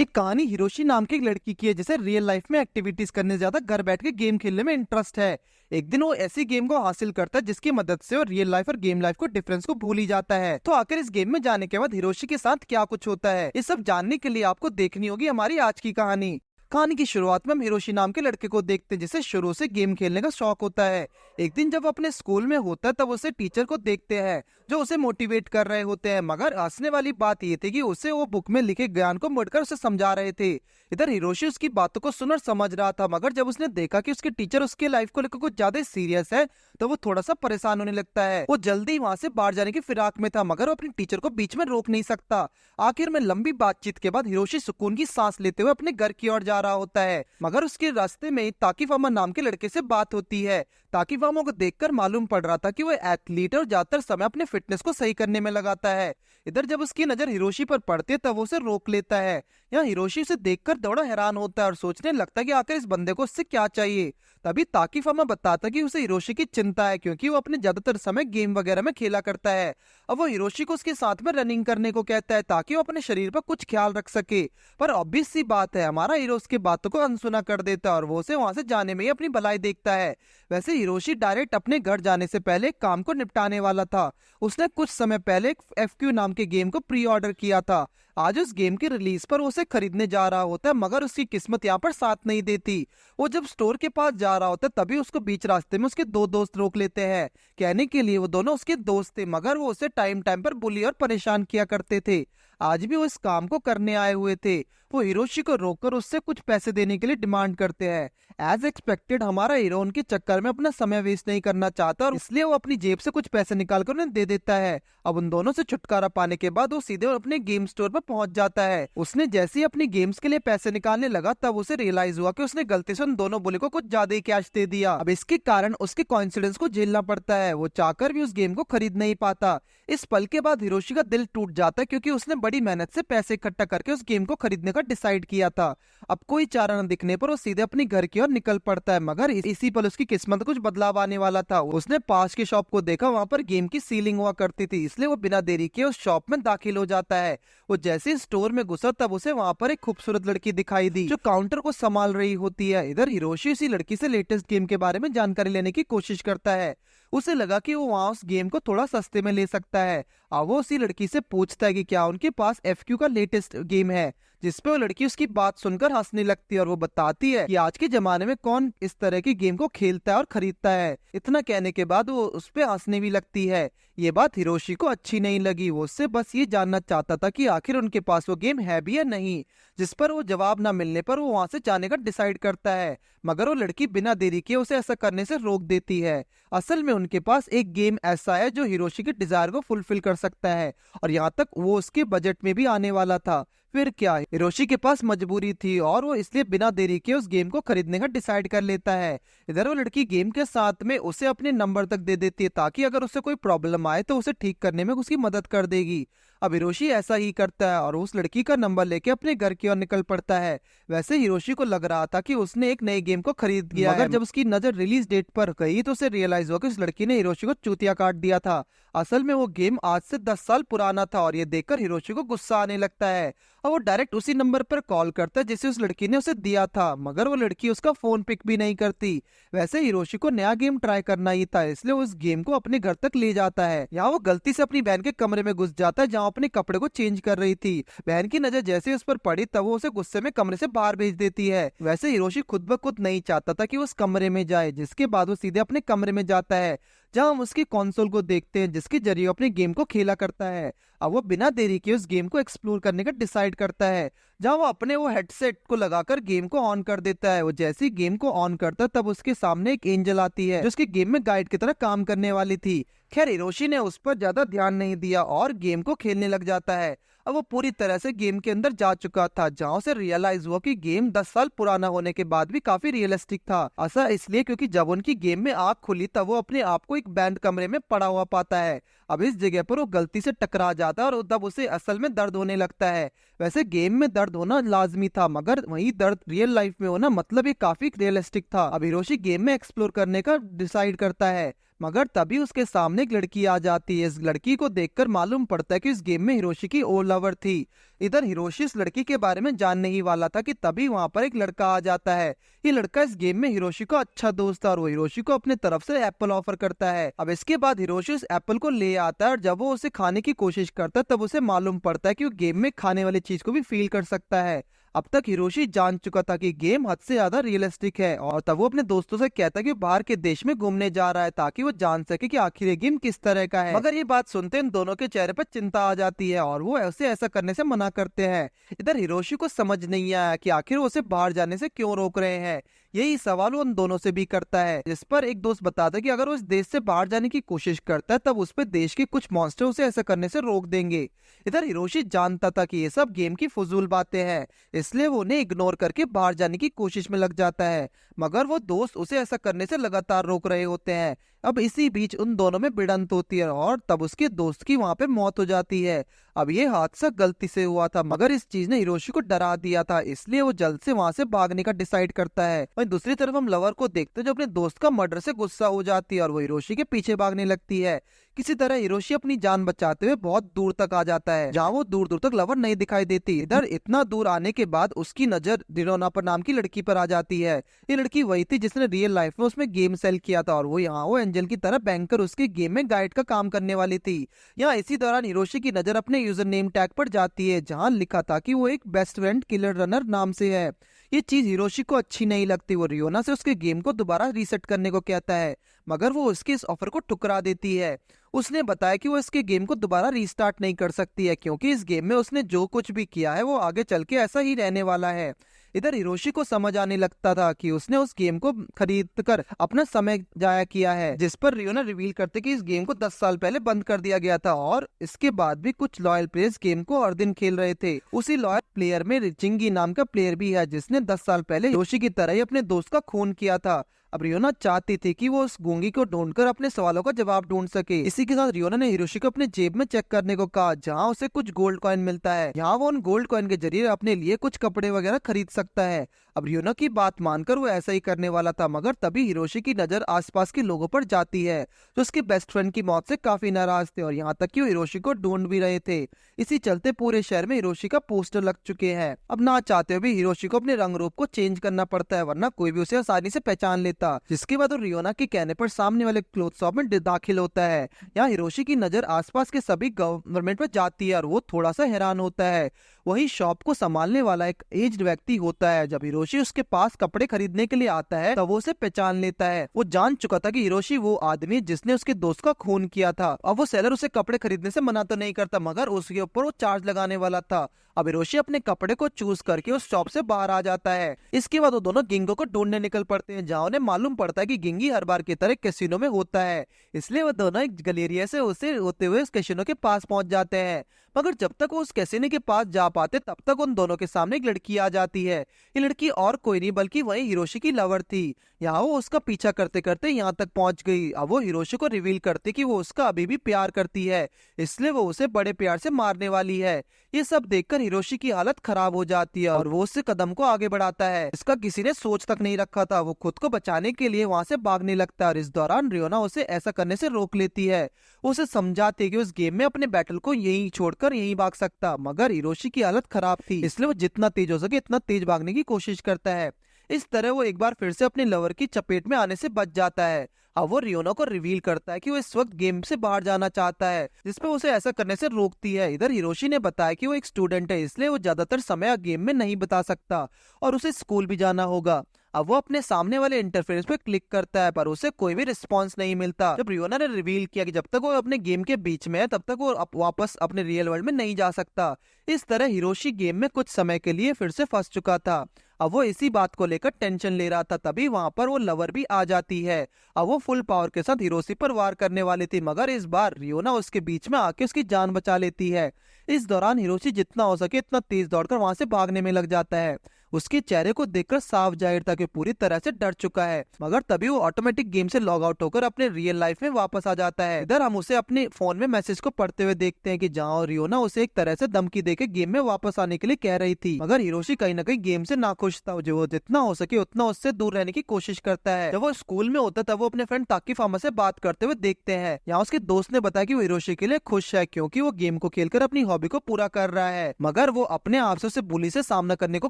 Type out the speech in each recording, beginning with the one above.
एक कहानी हिरोशी नाम की एक लड़की की है जिसे रियल लाइफ में एक्टिविटीज करने से ज्यादा घर बैठ के गेम खेलने में इंटरेस्ट है। एक दिन वो ऐसी गेम को हासिल करता है जिसकी मदद से वो रियल लाइफ और गेम लाइफ को डिफरेंस को भूल ही जाता है। तो आखिर इस गेम में जाने के बाद हिरोशी के साथ क्या कुछ होता है, ये सब जानने के लिए आपको देखनी होगी हमारी आज की कहानी। कहानी की शुरुआत में हम हिरोशी नाम के लड़के को देखते हैं जिसे शुरू से गेम खेलने का शौक होता है। एक दिन जब वो अपने स्कूल में होता है तब उसे टीचर को देखते हैं जो उसे मोटिवेट कर रहे होते हैं, मगर हंसने वाली बात ये थी कि उसे वो बुक में लिखे ज्ञान को मुड़कर उसे समझा रहे थे। इधर हिरोशी उसकी बातों को सुन और समझ रहा था, मगर जब उसने देखा कि उसके टीचर उसके लाइफ को लेकर कुछ ज्यादा सीरियस है तो वो थोड़ा सा परेशान होने लगता है। वो जल्दी वहां से बाहर जाने की फिराक में था, मगर वो अपने टीचर को बीच में रोक नहीं सकता। आखिर में लंबी बातचीत के बाद हिरोशी सुकून की सांस लेते हुए अपने घर की ओर जा रहा होता है, मगर उसके रास्ते में ताकीफामा नाम के लड़के से बात होती है। ताकीफामा को देखकर मालूम पड़ रहा था कि वो एथलीट है और ज्यादातर समय अपने फिटनेस को सही करने में लगाता है। इधर जब उसकी नजर हिरोशी पर पड़ती है तब वो उसे रोक लेता है। यहाँ हिरोशी उसे देखकर थोड़ा हैरान होता है और सोचने लगता है कि आखिर इस बंदे को उससे क्या चाहिए। तभी ताकीफामा बताता कि उसे हिरोशी की चिंता है क्योंकि वो अपने ज्यादातर समय गेम वगैरह में खेला करता है। अब वो हिरोशी को उसके साथ में रनिंग करने को कहता है ताकि वो अपने शरीर पर कुछ ख्याल रख सके। पर ऑब्वियस सी बात है, हमारा हीरो उसकी बातों को अनसुना कर देता है और वो उसे वहां से जाने में ही अपनी भलाई देखता है। वैसे हिरोशी डायरेक्ट अपने घर जाने से पहले एक काम को निपटाने वाला था। उसने कुछ समय पहले एक FQ नाम के गेम को प्री ऑर्डर किया था। आज उस गेम की रिलीज पर उसे खरीदने जा रहा होता है, मगर उसकी किस्मत यहाँ पर साथ नहीं देती। वो जब स्टोर के पास जा रहा होता है तभी उसको बीच रास्ते में उसके दो दोस्त रोक लेते हैं। कहने के लिए वो दोनों उसके दोस्त थे, मगर वो उसे टाइम टाइम पर बुली और परेशान किया करते थे। आज भी वो इस काम को करने आए हुए थे। वो हिरोशी को रोककर उससे कुछ पैसे देने के लिए डिमांड करते हैं। एज एक्सपेक्टेड हमारा हीरो उनके चक्कर में अपना समय वेस्ट नहीं करना चाहता और इसलिए वो अपनी जेब से कुछ पैसे निकालकर उन्हें दे देता है। अब उन दोनों से छुटकारा पाने के बाद वो सीधे अपने गेम स्टोर पर पहुंच जाता है। उसने जैसे ही अपनी गेम्स के लिए पैसे निकालने लगा तब उसे रियलाइज हुआ कि उसने गलती से उन दोनों बुली को कुछ ज्यादा ही कैश दे दिया। अब इसके कारण उसके कॉन्फिडेंस को झेलना पड़ता है। वो चाहकर भी उस गेम को खरीद नहीं पाता। इस पल के बाद हिरोशी का दिल टूट जाता है क्योंकि उसने बड़ी मेहनत से पैसे इकट्ठा करके उस गेम को खरीदने का डिसाइड किया था। अब कोई चारा न दिखने पर वो सीधे अपनी घर की ओर निकल पड़ता है, मगर इसी पल उसकी किस्मत कुछ बदलाव आने वाला था। उसने पास की शॉप को देखा, वहां पर गेम की सीलिंग हुआ करती थी, इसलिए वो बिना देरी के उस शॉप में दाखिल हो जाता है। वो जैसे स्टोर में घुसा तब उसे वहां पर एक खूबसूरत लड़की दिखाई दी जो काउंटर को संभाल रही होती है। इधर हिरोशी उसी लड़की से लेटेस्ट गेम के बारे में जानकारी लेने की कोशिश करता है। उसे लगा कि वो वहां उस गेम को थोड़ा सस्ते में ले सकता है। अब वो उसी लड़की से पूछता है कि क्या उनके पास FQ का लेटेस्ट गेम है, जिसपे वो लड़की उसकी बात सुनकर हंसने लगती है और वो बताती है कि आज के जमाने में कौन इस तरह की गेम को खेलता है और खरीदता है। इतना कहने के बाद वो उस पे हंसने भी लगती है। ये बात हिरोशी को अच्छी नहीं लगी। वो उससे बस ये जानना चाहता था कि आखिर उनके पास वो गेम है भी या नहीं, जिस पर वो जवाब ना मिलने पर वो वहां से जाने का डिसाइड करता है, मगर वो लड़की बिना देरी के उसे ऐसा करने से रोक देती है। असल में उनके पास एक गेम ऐसा है जो हिरोशी के डिजायर को फुलफिल कर सकता है और यहाँ तक वो उसके बजट में भी आने वाला था। फिर क्या, हिरोशी के पास मजबूरी थी और वो इसलिए बिना देरी के उस गेम को खरीदने का डिसाइड कर लेता है। इधर वो लड़की गेम के साथ में उसे अपने नंबर तक दे देती है ताकि अगर उसे कोई प्रॉब्लम आए तो उसे ठीक करने में उसकी मदद कर देगी। अब हिरोशी ऐसा ही करता है और उस लड़की का नंबर लेके अपने घर की ओर निकल पड़ता है। वैसे हिरोशी को लग रहा था कि उसने एक नए गेम को खरीद लिया है, मगर जब उसकी नजर रिलीज डेट पर गई तो उसे रियलाइज हुआ कि उस लड़की ने हिरोशी को चूतिया काट दिया था। असल में वो गेम आज से 10 साल पुराना था और ये देखकर हिरोशी को गुस्सा आने लगता है और वो डायरेक्ट उसी नंबर पर कॉल करता है जिसे उस लड़की ने उसे दिया था, मगर वो लड़की उसका फोन पिक भी नहीं करती। वैसे हिरोशी को नया गेम ट्राई करना ही था, इसलिए उस गेम को अपने घर तक ले जाता है। यहाँ वो गलती से अपनी बहन के कमरे में घुस जाता है जहाँ अपने कपड़े को चेंज कर रही थी। बहन की नजर जैसे उस पर पड़ी तब वो उसे गुस्से में कमरे से बाहर भेज देती है। वैसे हिरोशी खुद ब खुद नहीं चाहता था कि वो उस कमरे में जाए, जिसके बाद वो सीधे अपने कमरे में जाता है जहाँ हम उसकी कंसोल को देखते हैं जिसके जरिए अपने गेम को खेला करता है। अब वो बिना देरी के उस गेम को एक्सप्लोर करने का डिसाइड करता है, जहाँ वो अपने वो हेडसेट को लगाकर गेम को ऑन कर देता है। वो जैसे ही गेम को ऑन करता है तब उसके सामने एक एंजल आती है जो उसके गेम में गाइड की तरह काम करने वाली थी। खैर हिरोशी ने उस पर ज्यादा ध्यान नहीं दिया और गेम को खेलने लग जाता है। अब वो पूरी तरह से गेम के अंदर जा चुका था, जहाँ उसे रियलाइज हुआ कि गेम 10 साल पुराना होने के बाद भी काफी रियलिस्टिक था। ऐसा इसलिए क्योंकि जब उनकी गेम में आग खुली तब वो अपने आप को एक बैंड कमरे में पड़ा हुआ पाता है। अब इस जगह पर वो गलती से टकरा जाता है और तब उसे असल में दर्द होने लगता है। वैसे गेम में दर्द होना लाजमी था, मगर वही दर्द रियल लाइफ में होना मतलब ये काफी रियलिस्टिक था। अब हिरोशी गेम में एक्सप्लोर करने का डिसाइड करता है, मगर तभी उसके सामने एक लड़की आ जाती है। इस लड़की को देखकर मालूम पड़ता है कि इस गेम में हिरोशी की और लवर थी। इधर हिरोशी इस लड़की के बारे में जानने ही वाला था कि तभी वहां पर एक लड़का आ जाता है। ये लड़का इस गेम में हिरोशी को अच्छा दोस्त था और वो हिरोशी को अपने तरफ से एप्पल ऑफर करता है। अब इसके बाद हिरोशी उस एप्पल को ले आता है और जब वो उसे खाने की कोशिश करता है तब उसे मालूम पड़ता है कि वो गेम में खाने वाली चीज को भी फील कर सकता है। अब तक हिरोशी जान चुका था कि गेम हद से ज्यादा रियलिस्टिक है और तब वो अपने दोस्तों से कहता है कि बाहर के देश में घूमने जा रहा है ताकि वो जान सके कि आखिर ये गेम किस तरह का है। मगर ये बात सुनते इन दोनों के चेहरे पर चिंता आ जाती है और वो ऐसा करने से मना करते हैं। इधर हिरोशी को समझ नहीं आया कि आखिर वो उसे बाहर जाने से क्यों रोक रहे हैं। यही सवाल वो उन दोनों से भी करता है, जिस पर एक दोस्त बताता है कि अगर वो इस देश से बाहर जाने की कोशिश करता है तब उस पर देश के कुछ मॉन्स्टर उसे ऐसा करने से रोक देंगे। इधर हिरोशी जानता था कि ये सब गेम की फजूल बातें हैं, इसलिए वो उन्हें इग्नोर करके बाहर जाने की कोशिश में लग जाता है। मगर वो दोस्त उसे ऐसा करने से लगातार रोक रहे होते हैं। अब इसी बीच उन दोनों में भिड़ंत होती है और तब उसके दोस्त की वहां पे मौत हो जाती है। अब ये हादसा गलती से हुआ था मगर इस चीज ने हिरोशी को डरा दिया था, इसलिए वो जल्द से वहां से भागने का डिसाइड करता है। वहीं दूसरी तरफ हम लवर को देखते हैं जो अपने दोस्त का मर्डर से गुस्सा हो जाती है और वो हिरोशी के पीछे भागने लगती है। किसी तरह हिरोशी अपनी जान बचाते हुए बहुत दूर तक आ जाता है जहाँ वो दूर दूर तक लवर नहीं दिखाई देती। इधर इतना दूर आने के बाद उसकी नजर रियोना पर नाम की लड़की पर आ जाती है। ये लड़की वही थी जिसने रियल लाइफ में उसमें गेम सेल किया था और वो एंजल की तरह बैंकर उसके गेम में गाइड का काम करने वाली थी। यहाँ इसी दौरान हिरोशी की नजर अपने यूजर नेम टैग पर जाती है जहाँ लिखा था कि वो एक बेस्ट फ्रेंड किलर रनर नाम से है। ये चीज हिरोशी को अच्छी नहीं लगती। वो रियोना से उसके गेम को दोबारा रीसेट करने को कहता है मगर वो उसके इस ऑफर को ठुकरा देती है। उसने बताया कि वो इसके गेम को दोबारा रीस्टार्ट नहीं कर सकती है क्योंकि इस गेम में उसने जो कुछ भी किया है वो आगे चल के ऐसा ही रहने वाला है। इधर हिरोशी को समझ आने लगता था कि उसने उस गेम को खरीद कर अपना समय जाया किया है, जिस पर रियोना रिवील करते कि इस गेम को 10 साल पहले बंद कर दिया गया था और इसके बाद भी कुछ लॉयल प्लेयर्स गेम को हर दिन खेल रहे थे। उसी लॉयल प्लेयर में रिचिंगी नाम का प्लेयर भी है जिसने 10 साल पहले हिरोशी की तरह ही अपने दोस्त का खून किया था। अब रियोना चाहती थी कि वो उस गूंगी को ढूंढकर अपने सवालों का जवाब ढूंढ सके। इसी के साथ रियोना ने हिरोशी को अपने जेब में चेक करने को कहा जहां उसे कुछ गोल्ड कॉइन मिलता है। यहाँ वो उन गोल्ड कॉइन के जरिए अपने लिए कुछ कपड़े वगैरह खरीद सकता है। अब रियोना की बात मानकर वो ऐसा ही करने वाला था मगर तभी हिरोशी की नजर आसपास के लोगों पर जाती है जो उसके बेस्ट फ्रेंड की मौत से काफी नाराज थे और यहाँ तक कि वो हिरोशी को ढूंढ भी रहे थे। इसी चलते पूरे शहर में हिरोशी का पोस्टर लग चुके हैं। अब ना चाहते हुए भी हिरोशी को अपने रंग रूप को चेंज करना पड़ता है वरना कोई भी उसे आसानी से पहचान लेता। जिसके बाद वो रियोना के कहने पर सामने वाले क्लोथ शॉप में दाखिल होता है। यहाँ हिरोशी की नजर आसपास के सभी गवर्नमेंट पर जाती है और वो थोड़ा सा हैरान होता है। वही शॉप को संभालने वाला एक एज्ड व्यक्ति होता है। जब हिरोशी उसके पास कपड़े खरीदने के लिए आता है तब वो उसे पहचान लेता है। वो जान चुका था कि हिरोशी वो आदमी है जिसने उसके दोस्त का खून किया था। अब वो सेलर उसे कपड़े खरीदने से मना तो नहीं करता मगर उसके ऊपर वो चार्ज लगाने वाला था। अब हिरोशी अपने कपड़े को चूज करके उस शॉप से बाहर आ जाता है। इसके बाद वो दोनों गिंगो को ढूंढने निकल पड़ते हैं जहाँ उन्हें मालूम पड़ता है कि गिंगी हर बार की तरह कैसीनो में होता है, इसलिए वो दोनों एक गैलेरिया से उसे होते हुए उस कैसीनो के पास पहुंच जाते हैं। मगर जब तक वो उस कैसीनो के पास जा पाते तब तक उन दोनों के सामने एक लड़की आ जाती है। ये लड़की और कोई नहीं बल्कि वही हिरोशी की लवर थी। यहाँ वो उसका पीछा करते करते यहाँ तक पहुंच गई। अब वो हिरोशी को रिवील करती कि वो उसका अभी भी प्यार करती है, इसलिए वो उसे बड़े प्यार से मारने वाली है। ये सब देखकर हिरोशी की हालत खराब हो जाती है और वो उससे कदम को आगे बढ़ाता है। इसका किसी ने सोच तक नहीं रखा था। वो खुद को बचाने के लिए वहां से भागने लगता है और इस दौरान रियोना उसे ऐसा करने से रोक लेती है। वो उसे समझाती है कि उस गेम में अपने बैटल को यहीं छोड़कर यहीं भाग सकता, मगर हिरोशी की हालत खराब थी इसलिए वो जितना तेज हो सके इतना तेज भागने की कोशिश करता है। इस तरह वो एक बार फिर से अपने लवर की चपेट में आने से बच जाता है। अब वो रियोना को रिवील करता है कि वो इस वक्त गेम से बाहर जाना चाहता है, जिसपे उसे ऐसा करने से रोकती है। इधर हिरोशी ने बताया कि वो एक स्टूडेंट है इसलिए वो ज्यादातर समय गेम में नहीं बिता सकता और उसे स्कूल भी जाना होगा। अब वो अपने सामने वाले इंटरफेस पे क्लिक करता है पर उसे कोई भी रिस्पांस नहीं मिलता। जब रियोना ने रिवील किया कि जब तक वो अपने गेम के बीच में है तब तक वो वापस अपने रियल वर्ल्ड में नहीं जा सकता। इस तरह हिरोशी गेम में कुछ समय के लिए फिर से फंस चुका था। अब वो इसी बात को लेकर टेंशन ले रहा था तभी वहां पर वो लवर भी आ जाती है। अब वो फुल पावर के साथ हिरोशी पर वार करने वाली थी मगर इस बार रियोना उसके बीच में आके उसकी जान बचा लेती है। इस दौरान हिरोशी जितना हो सके इतना तेज दौड़कर वहां से भागने में लग जाता है। उसके चेहरे को देखकर साफ जाहिर था कि पूरी तरह से डर चुका है। मगर तभी वो ऑटोमेटिक गेम से लॉग आउट होकर अपने रियल लाइफ में वापस आ जाता है। इधर हम उसे अपने फोन में मैसेज को पढ़ते हुए देखते हैं कि जहाँ और रियोना उसे एक तरह से धमकी देके गेम में वापस आने के लिए कह रही थी। मगर हिरोशी कहीं ना कहीं गेम से नाखुश था, जो वो जितना हो सके उतना उससे दूर रहने की कोशिश करता है। जब वो स्कूल में होता तब वो अपने फ्रेंड ताकी फार्मा से बात करते हुए देखते हैं। यहाँ उसके दोस्त ने बताया कि वो हिरोशी के लिए खुश है क्योंकि वो गेम को खेलकर अपनी हॉबी को पूरा कर रहा है। मगर वो अपने आप से उसे बुली से सामना करने को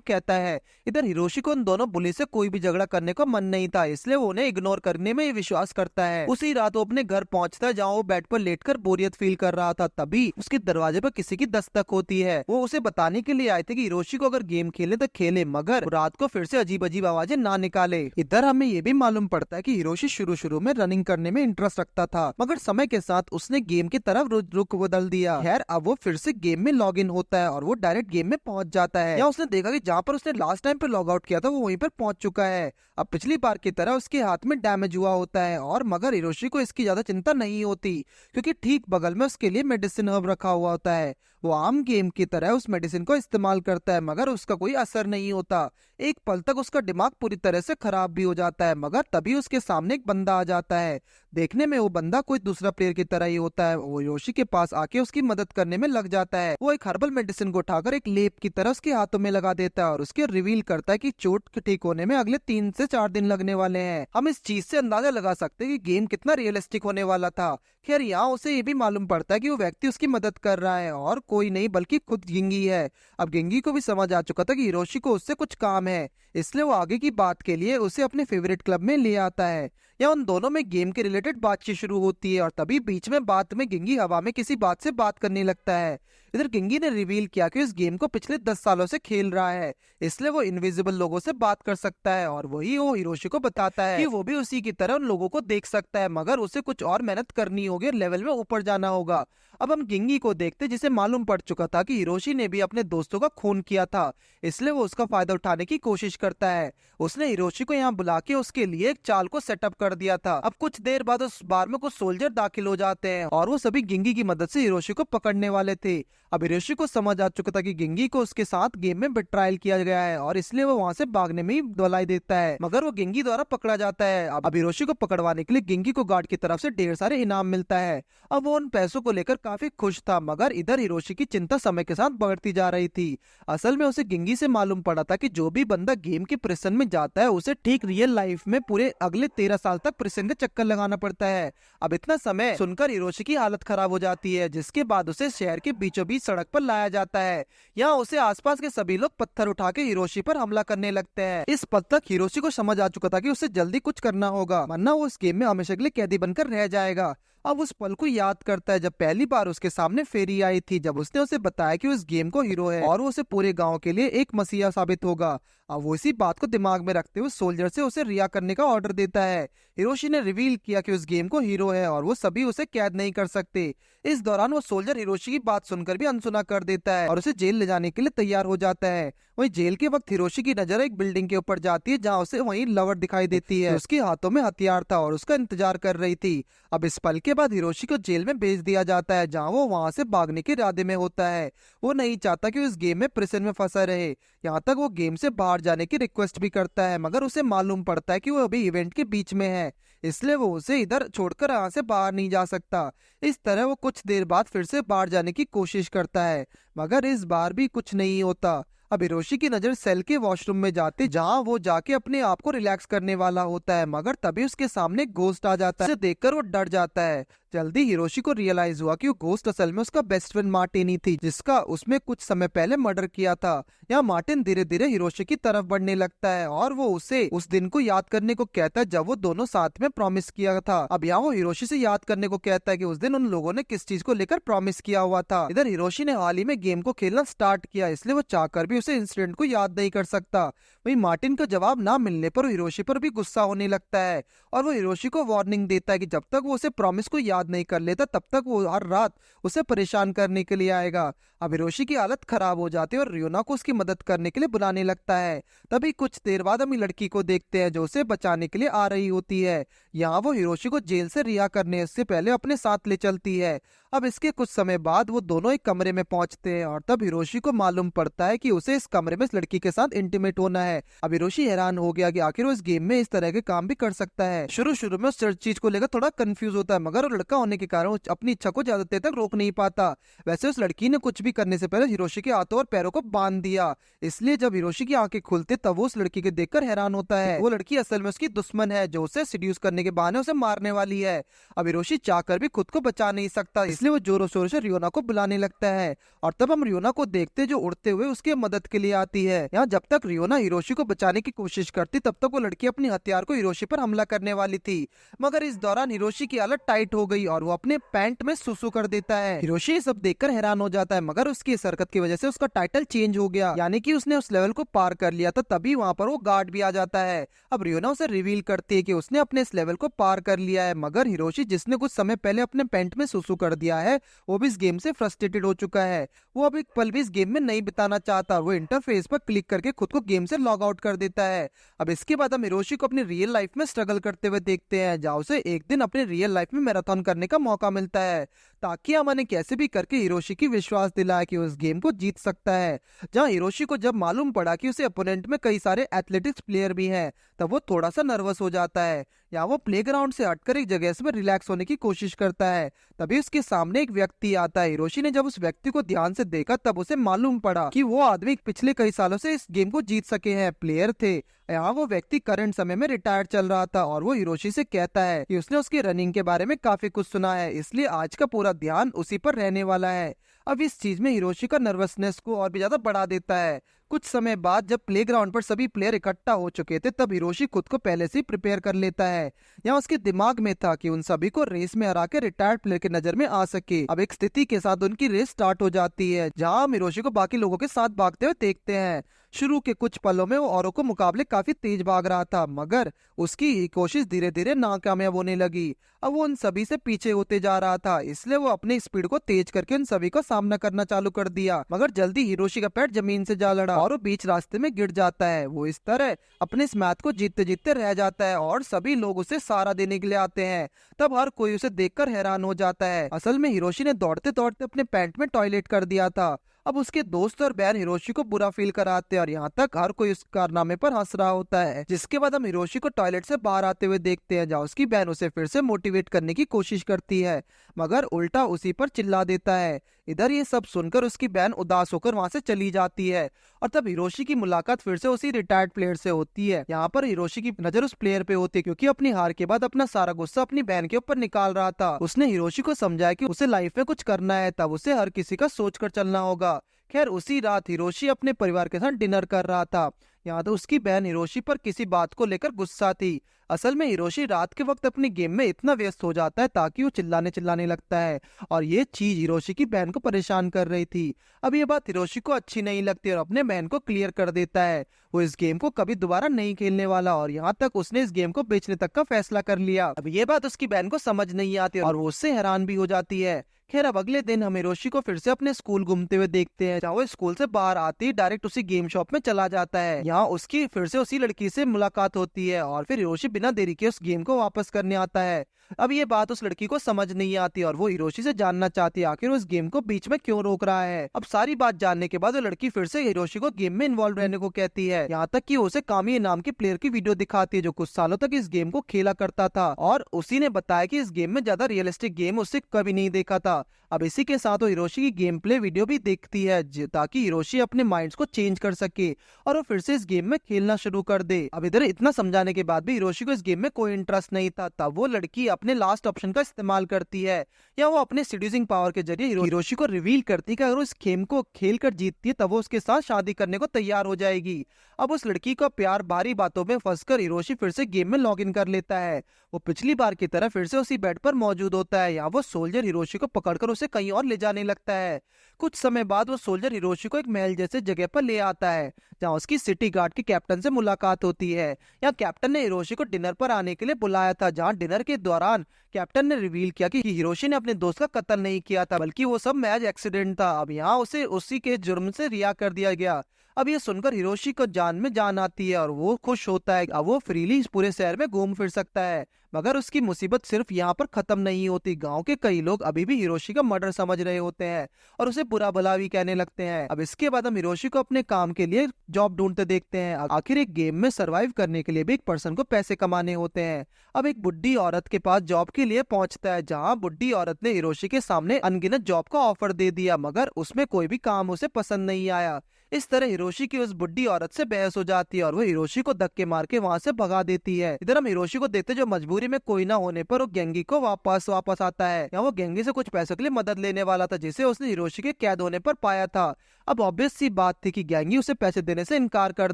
कहता है। इधर हिरोशी को उन दोनों बुली से कोई भी झगड़ा करने का मन नहीं था, इसलिए वो उन्हें इग्नोर करने में विश्वास करता है। उसी रात वो अपने घर पहुंचता है जहाँ वो बेड पर लेटकर बोरियत फील कर रहा था। तभी उसके दरवाजे पर किसी की दस्तक होती है। वो उसे बताने के लिए आए थे कि हिरोशी को अगर गेम खेले तो खेले, मगर रात को फिर से अजीब अजीब आवाजें ना निकाले। इधर हमें ये भी मालूम पड़ता है कि हिरोशी शुरू में रनिंग करने में इंटरेस्ट रखता था, मगर समय के साथ उसने गेम की तरफ रुख बदल दिया। खैर अब वो फिर से गेम में लॉग इन होता है और वो डायरेक्ट गेम में पहुंच जाता है। यहाँ उसने देखा कि जहाँ पर उसने लास्ट टाइम पे लॉग आउट किया था वो वहीं पर पहुंच चुका है। अब पिछली बार की तरह उसके हाथ में डैमेज हुआ होता है और मगर हिरोशी को इसकी ज्यादा चिंता नहीं होती क्योंकि ठीक बगल में उसके लिए मेडिसिन हब रखा हुआ होता है। वो आम गेम की तरह उस मेडिसिन को इस्तेमाल करता है, मगर उसका कोई असर नहीं होता। एक पल तक उसका दिमाग पूरी तरह से खराब भी हो जाता है, मगर तभी उसके सामने एक बंदा आ जाता है। देखने में वो बंदा कोई दूसरा प्लेयर की तरह ही होता है। वो हिरोशी के पास आके उसकी मदद करने में लग जाता है। वो एक हर्बल मेडिसिन को उठाकर एक लेप की तरह उसके हाथों में लगा देता है और उसके रिवील करता है कि चोट ठीक होने में अगले 3 से 4 दिन लगने वाले हैं। हम इस चीज से अंदाजा लगा सकते हैं कि गेम कितना रियलिस्टिक होने वाला था। खैर यहाँ उसे ये भी मालूम पड़ता है कि वो व्यक्ति उसकी मदद कर रहा है और कोई नहीं बल्कि खुद गिंगी है। अब गिंगी को भी समझ आ चुका था कि हिरोशी को उससे कुछ काम है, इसलिए वो आगे की बात के लिए उसे अपने फेवरेट क्लब में ले आता है। या उन दोनों में गेम के रिलेटेड बातचीत शुरू होती है और तभी बीच में बात में गिंगी हवा में किसी बात से बात करने लगता है। इधर गिंगी ने रिवील किया कि इस गेम को पिछले 10 सालों से खेल रहा है, इसलिए वो इनविजिबल लोगों से बात कर सकता है और वही वो हिरोशी को बताता है कि वो भी उसी की तरह उन लोगों को देख सकता है, मगर उसे कुछ और मेहनत करनी होगी और लेवल में ऊपर जाना होगा। अब हम गिंगी को देखते जिसे मालूम पड़ चुका था कि हिरोशी ने भी अपने दोस्तों का खून किया था, इसलिए वो उसका फायदा उठाने की कोशिश करता है। उसने हिरोशी को यहाँ बुला के उसके लिए एक चाल को सेटअप कर दिया था। अब कुछ देर बाद उस बार में कुछ सोल्जर दाखिल हो जाते हैं और वो सभी गिंगी की मदद से हिरोशी को पकड़ने वाले थे। अब हिरोशी को समझ आ चुका था कि गिंगी को उसके साथ गेम में बिट्रायल किया गया है और इसलिए वो वहाँ से भागने में ही धुलाई देता है, मगर वो गिंगी द्वारा पकड़ा जाता है। अब हिरोशी को पकड़वाने के लिए गिंगी को गार्ड की तरफ से ढेर सारे इनाम मिलता है। अब वो उन पैसों को लेकर काफी खुश था, मगर इधर हिरोशी की चिंता समय के साथ बढ़ती जा रही थी। असल में उसे गिंगी से मालूम पड़ा था कि जो भी बंदा गेम के प्रिजन में जाता है उसे ठीक रियल लाइफ में पूरे अगले 13 साल तक प्रिजन के चक्कर लगाना पड़ता है। अब इतना समय सुनकर हिरोशी की हालत खराब हो जाती है, जिसके बाद उसे शहर के बीचों बीच सड़क पर लाया जाता है। यहाँ उसे आसपास के सभी लोग पत्थर उठा के हिरोशी पर हमला करने लगते हैं। इस पद तक हिरोशी को समझ आ चुका था कि उसे जल्दी कुछ करना होगा, वरना वो इस गेम में हमेशा के लिए कैदी बनकर रह जाएगा। अब उस पल को याद करता है जब पहली बार उसके सामने फेरी आई थी, जब उसने उसे बताया कि उस गेम को हीरो है और वो उसे पूरे गांव के लिए एक मसीहा साबित होगा। अब वो इसी बात को दिमाग में रखते हुए सोल्जर से उसे रिया करने का ऑर्डर देता है। हिरोशी ने रिवील किया कि उस गेम को हीरो है और वो सभी उसे कैद नहीं कर सकते। इस दौरान वो सोल्जर हिरोशी की बात सुनकर भी अनसुना कर देता है और उसे जेल ले जाने के लिए तैयार हो जाता है। वहीं जेल के वक्त हिरोशी की नजर एक बिल्डिंग के ऊपर जाती है जहाँ उसे वहीं लवर दिखाई देती है। उसके हाथों में हथियार था और उसका इंतजार कर रही थी। अब इस पल के बाद हिरोशी को जेल में भेज दिया जाता है, जहाँ वो वहाँ से भागने के इरादे में होता है। वो नहीं चाहता कि उस गेम में प्रिजन में फंसा रहे। यहाँ तक वो गेम से बाहर जाने की रिक्वेस्ट भी करता है, मगर उसे मालूम पड़ता है कि वो अभी इवेंट के बीच में है, इसलिए वो उसे इधर छोड़कर यहाँ से बाहर नहीं जा सकता। इस तरह वो कुछ देर बाद फिर से बाहर जाने की कोशिश करता है, मगर इस बार भी कुछ नहीं होता। अब हिरोशी की नजर सेल के वॉशरूम में जाती, जहाँ वो जाके अपने आप को रिलैक्स करने वाला होता है, मगर तभी उसके सामने गोस्ट आ जाता है। उसे देखकर वो डर जाता है। जल्दी हिरोशी को रियलाइज हुआ कि वो गोस्ट असल में उसका बेस्ट फ्रेंड मार्टिन ही थी, जिसका उसमें कुछ समय पहले मर्डर किया था। यहाँ मार्टिन धीरे धीरे हिरोशी की तरफ बढ़ने लगता है और वो उसे उस दिन को याद करने को कहता है जब वो दोनों साथ में प्रॉमिस किया था। अब यहाँ वो हिरोशी से याद करने को कहता है कि उस दिन उन लोगों ने किस चीज को लेकर प्रॉमिस किया हुआ था। इधर हिरोशी ने हाल ही में गेम को खेलना स्टार्ट किया, इसलिए वो चाहकर भी उसे इंसिडेंट को याद नहीं कर सकता। वहीं मार्टिन का जवाब ना मिलने पर हिरोशी पर भी गुस्सा होने लगता है और वो हिरोशी को वार्निंग देता है कि जब तक वो उसे प्रॉमिस को याद नहीं कर लेता तब तक वो हर रात उसे परेशान करने के लिए आएगा। अब हिरोशी की हालत खराब हो जाती है और रियोना को उसकी मदद करने के लिए बुलाने लगता है। तभी कुछ देर बाद हम लड़की को देखते हैं जो उसे बचाने के लिए आ रही होती है। यहाँ वो हिरोशी को जेल से रिहा करने से पहले अपने साथ ले चलती है। अब इसके कुछ समय बाद वो दोनों एक कमरे में पहुंचते हैं और तब हिरोशी को मालूम पड़ता है कि उसे इस कमरे में इस लड़की के साथ इंटीमेट होना है। अब हिरोशी हैरान हो गया कि आखिर वो इस गेम में इस तरह के काम भी कर सकता है। शुरू शुरू में उस चीज को लेकर थोड़ा कंफ्यूज होता है, मगर वो लड़का होने के कारण वो अपनी इच्छा को ज्यादा देर तक रोक नहीं पाता। वैसे उस लड़की ने कुछ भी करने से पहले हिरोशी के हाथों और पैरों को बांध दिया, इसलिए जब हिरोशी की आंखें खुलती तब वो उस लड़की के देखकर हैरान होता है। वो लड़की असल में उसकी दुश्मन है जो उसे सिड्यूस करने के बहाने उसे मारने वाली है। अब हिरोशी चाहकर भी खुद को बचा नहीं सकता, इसलिए वो जोरों शोरों से रियोना को बुलाने लगता है। और तब हम रियोना को देखते जो उड़ते हुए उसकी मदद के लिए आती है। यहाँ जब तक रियोना हिरोशी को बचाने की कोशिश करती तब तक वो लड़की अपनी हथियार को हिरोशी पर हमला करने वाली थी, मगर इस दौरान हिरोशी की हालत टाइट हो गई और वो अपने पैंट में सुसु कर देता है। हिरोशी ये सब देखकर हैरान हो जाता है, मगर उसकी इस हरकत की वजह से उसका टाइटल चेंज हो गया, यानी कि उसने उस लेवल को पार कर लिया था। तभी वहाँ पर वो गार्ड भी आ जाता है। अब रियोना उसे रिवील करती है कि उसने अपने इस लेवल को पार कर लिया है, मगर हिरोशी जिसने कुछ समय पहले अपने पैंट में सुसु कर दिया है वो भी इस गेम से फ्रस्ट्रेटेड हो चुका है। वो अब एक पल भी इस गेम में नहीं बिताना चाहता। वो इंटरफेस पर क्लिक करके खुद को गेम से लॉग आउट कर देता है। अब इसके बाद हम हिरोशी को अपनी रियल लाइफ में स्ट्रगल करते हुए देखते हैं, जहाँ उसे एक दिन अपने रियल लाइफ में मैराथन करने का मौका मिलता है, ताकि अमन कैसे भी करके हिरोशी की विश्वास दिलाए कि उस गेम को जीत सकता है। जहाँ हिरोशी को जब मालूम पड़ा कि उसे अपोनेंट में कई सारे एथलेटिक्स प्लेयर भी हैं, तब वो थोड़ा सा नर्वस हो जाता है। यहाँ वो प्लेग्राउंड से हटकर एक जगह से रिलैक्स होने की कोशिश करता है। तभी उसके सामने एक व्यक्ति आता है। हिरोशी ने जब उस व्यक्ति को ध्यान से देखा तब उसे मालूम पड़ा कि वो आदमी पिछले कई सालों से इस गेम को जीत सके हैं प्लेयर थे। यहाँ वो व्यक्ति करंट समय में रिटायर्ड चल रहा था और वो हिरोशी से कहता है कि उसने उसकी रनिंग के बारे में काफी कुछ सुना है, इसलिए आज का पूरा ध्यान उसी पर रहने वाला है। अब इस चीज में हिरोशी का नर्वसनेस को और भी ज्यादा बढ़ा देता है। कुछ समय बाद जब प्लेग्राउंड पर सभी प्लेयर इकट्ठा हो चुके थे तब हिरोशी खुद को पहले से प्रिपेयर कर लेता है। यहाँ उसके दिमाग में था कि उन सभी को रेस में हरा के रिटायर्ड प्लेयर की नजर में आ सके। अब एक स्थिति के साथ उनकी रेस स्टार्ट हो जाती है, जहाँ हम हिरोशी को बाकी लोगों के साथ भागते हुए देखते हैं। शुरू के कुछ पलों में वो औरों को मुकाबले काफी तेज भाग रहा था, मगर उसकी कोशिश धीरे धीरे नाकामयाब होने लगी। अब वो उन सभी से पीछे होते जा रहा था, इसलिए वो अपनी स्पीड को तेज करके उन सभी का सामना करना चालू कर दिया, मगर जल्दी हिरोशी का पैर जमीन से जा लड़ा और वो बीच रास्ते में गिर जाता है। वो इस तरह अपने इस मैच को जीतते जीतते रह जाता है और सभी लोग उसे सहारा देने के लिए आते हैं। तब हर कोई उसे देखकर हैरान हो जाता है। असल में हिरोशी ने दौड़ते दौड़ते अपने पैंट में टॉयलेट कर दिया था। अब उसके दोस्त और बहन हिरोशी को बुरा फील कराते हैं और यहाँ तक हर कोई उस कारनामे पर हंस रहा होता है। जिसके बाद हम हिरोशी को टॉयलेट से बाहर आते हुए देखते हैं, जहाँ उसकी बहन उसे फिर से मोटिवेट करने की कोशिश करती है, मगर उल्टा उसी पर चिल्ला देता है। इधर ये सब सुनकर उसकी बहन उदास होकर वहाँ से चली जाती है और तब हिरोशी की मुलाकात फिर से उसी रिटायर्ड प्लेयर से होती है। यहाँ पर हिरोशी की नजर उस प्लेयर पे होती है, क्योंकि अपनी हार के बाद अपना सारा गुस्सा अपनी बहन के ऊपर निकाल रहा था। उसने हिरोशी को समझाया कि उसे लाइफ में कुछ करना है, तब उसे हर किसी का सोच कर चलना होगा। खैर उसी रात हिरोशी अपने परिवार के साथ डिनर कर रहा था। यहाँ तो उसकी बहन हिरोशी पर किसी बात को लेकर गुस्सा थी। असल में हिरोशी रात के वक्त अपनी गेम में इतना व्यस्त हो जाता है ताकि वो चिल्लाने लगता है और ये चीज हिरोशी की बहन को परेशान कर रही थी। अब ये बात हिरोशी को अच्छी नहीं लगती और अपने बहन को क्लियर कर देता है वो इस गेम को कभी दोबारा नहीं खेलने वाला और यहाँ तक उसने इस गेम को बेचने तक का फैसला कर लिया। अब ये बात उसकी बहन को समझ नहीं आती और वो उससे हैरान भी हो जाती है। खैर अब अगले दिन हम हिरोशी को फिर से अपने स्कूल घूमते हुए देखते हैं, जहाँ वो स्कूल से बाहर आते ही डायरेक्ट उसी गेम शॉप में चला जाता है। यहाँ उसकी फिर से उसी लड़की से मुलाकात होती है और फिर हिरोशी बिना देरी के उस गेम को वापस करने आता है। अब ये बात उस लड़की को समझ नहीं आती और वो हिरोशी से जानना चाहती है आखिर उस गेम को बीच में क्यों रोक रहा है। अब सारी बात जानने के बाद वो लड़की फिर से हिरोशी को गेम में इन्वॉल्व रहने को कहती है, यहाँ तक कि उसे कामी नाम के प्लेयर की वीडियो दिखाती है जो कुछ सालों तक इस गेम को खेला करता था और उसी ने बताया कि इस गेम में ज्यादा रियलिस्टिक गेम उससे कभी नहीं देखा था। अब इसी के साथ वो हिरोशी की गेम प्ले वीडियो भी देखती है ताकि हिरोशी अपने माइंड्स को चेंज कर सके और वो फिर से इस गेम में खेलना शुरू कर दे। अब इधर इतना समझाने के बाद भी हिरोशी को इस गेम में कोई इंटरेस्ट नहीं था, तब वो लड़की अपने लास्ट ऑप्शन का इस्तेमाल करती है या वो अपने सीड्यूसिंग पावर के जरिए हिरोशी को रिवील करती है कि अगर वो इस गेम को खेल कर जीतती है तब वो उसके साथ शादी करने को तैयार हो जाएगी। अब उस लड़की का प्यार भारी बातों में फंसकर हिरोशी फिर से गेम में लॉग इन कर लेता है। वो पिछली बार की तरह फिर से उसी बेड पर मौजूद होता है। यहाँ वो सोल्जर हिरोशी को पकड़ पकड़कर उसे कहीं और ले जाने लगता है। कुछ समय बाद वो सोल्जर हिरोशी को एक महल जैसे जगह पर ले आता है, जहाँ उसकी सिटी गार्ड के कैप्टन से मुलाकात होती है। यहाँ कैप्टन ने हिरोशी को डिनर पर आने के लिए बुलाया था, जहाँ डिनर के दौरान कैप्टन ने रिवील किया कि हिरोशी ने अपने दोस्त का कत्ल नहीं किया था, बल्कि वो सब महज एक्सीडेंट था। अब यहाँ उसे उसी के जुर्म से रिहा कर दिया गया। अब ये सुनकर हिरोशी को जान में जान आती है और वो खुश होता है। अब वो फ्रीली इस पूरे शहर में घूम फिर सकता है। मगर उसकी मुसीबत सिर्फ यहाँ पर खत्म नहीं होती। गांव के कई लोग अभी भी हिरोशी का मर्डर समझ रहे होते हैं और उसे बुरा भला भी कहने लगते हैं। अब इसके बाद हम हिरोशी को अपने काम के लिए जॉब ढूंढते देखते हैं। आखिर एक गेम में सरवाइव करने के लिए भी एक पर्सन को पैसे कमाने होते हैं। अब एक बुढ़ी औरत के पास जॉब के लिए पहुंचता है, जहाँ बुढ़ी औरत ने हिरोशी के सामने अनगिनत जॉब का ऑफर दे दिया, मगर उसमें कोई भी काम उसे पसंद नहीं आया। इस तरह हिरोशी की उस बुढ़ी औरत से बहस हो जाती है और वो हिरोशी को धक्के मार के वहाँ से भगा देती है। इधर हम हिरोशी को देखते जो मजबूरी में कोई ना होने पर वो गेंगी को वापस आता है। यहाँ वो गेंगी से कुछ पैसों के लिए मदद लेने वाला था, जिसे उसने हिरोशी के कैद होने पर पाया था। अब ऑब्वियस सी बात थी कि गेंगी उसे पैसे देने से इनकार कर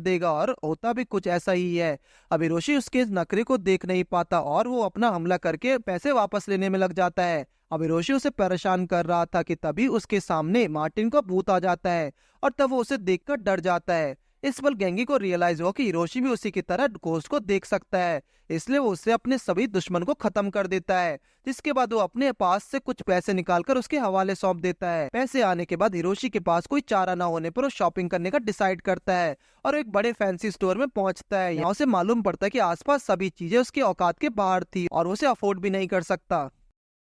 देगा, और होता भी कुछ ऐसा ही है। अब हिरोशी उसके इस नखरे को देख नहीं पाता और वो अपना हमला करके पैसे वापस लेने में लग जाता है। अब हिरोशी उसे परेशान कर रहा था कि तभी उसके सामने मार्टिन का भूत आ जाता है और तब वो उसे देखकर डर जाता है। इस पल गेंगी को रियलाइज हुआ कि हिरोशी भी उसी की तरह घोस्ट को देख सकता है, इसलिए वो उससे अपने सभी दुश्मन को खत्म कर देता है। जिसके बाद वो अपने पास से कुछ पैसे निकालकर उसके हवाले सौंप देता है। पैसे आने के बाद हिरोशी के पास कोई चारा ना होने पर वो शॉपिंग करने का डिसाइड करता है और एक बड़े फैंसी स्टोर में पहुंचता है। यहाँ उसे मालूम पड़ता है कि आसपास सभी चीजें उसकी औकात के बाहर थी और उसे अफोर्ड भी नहीं कर सकता।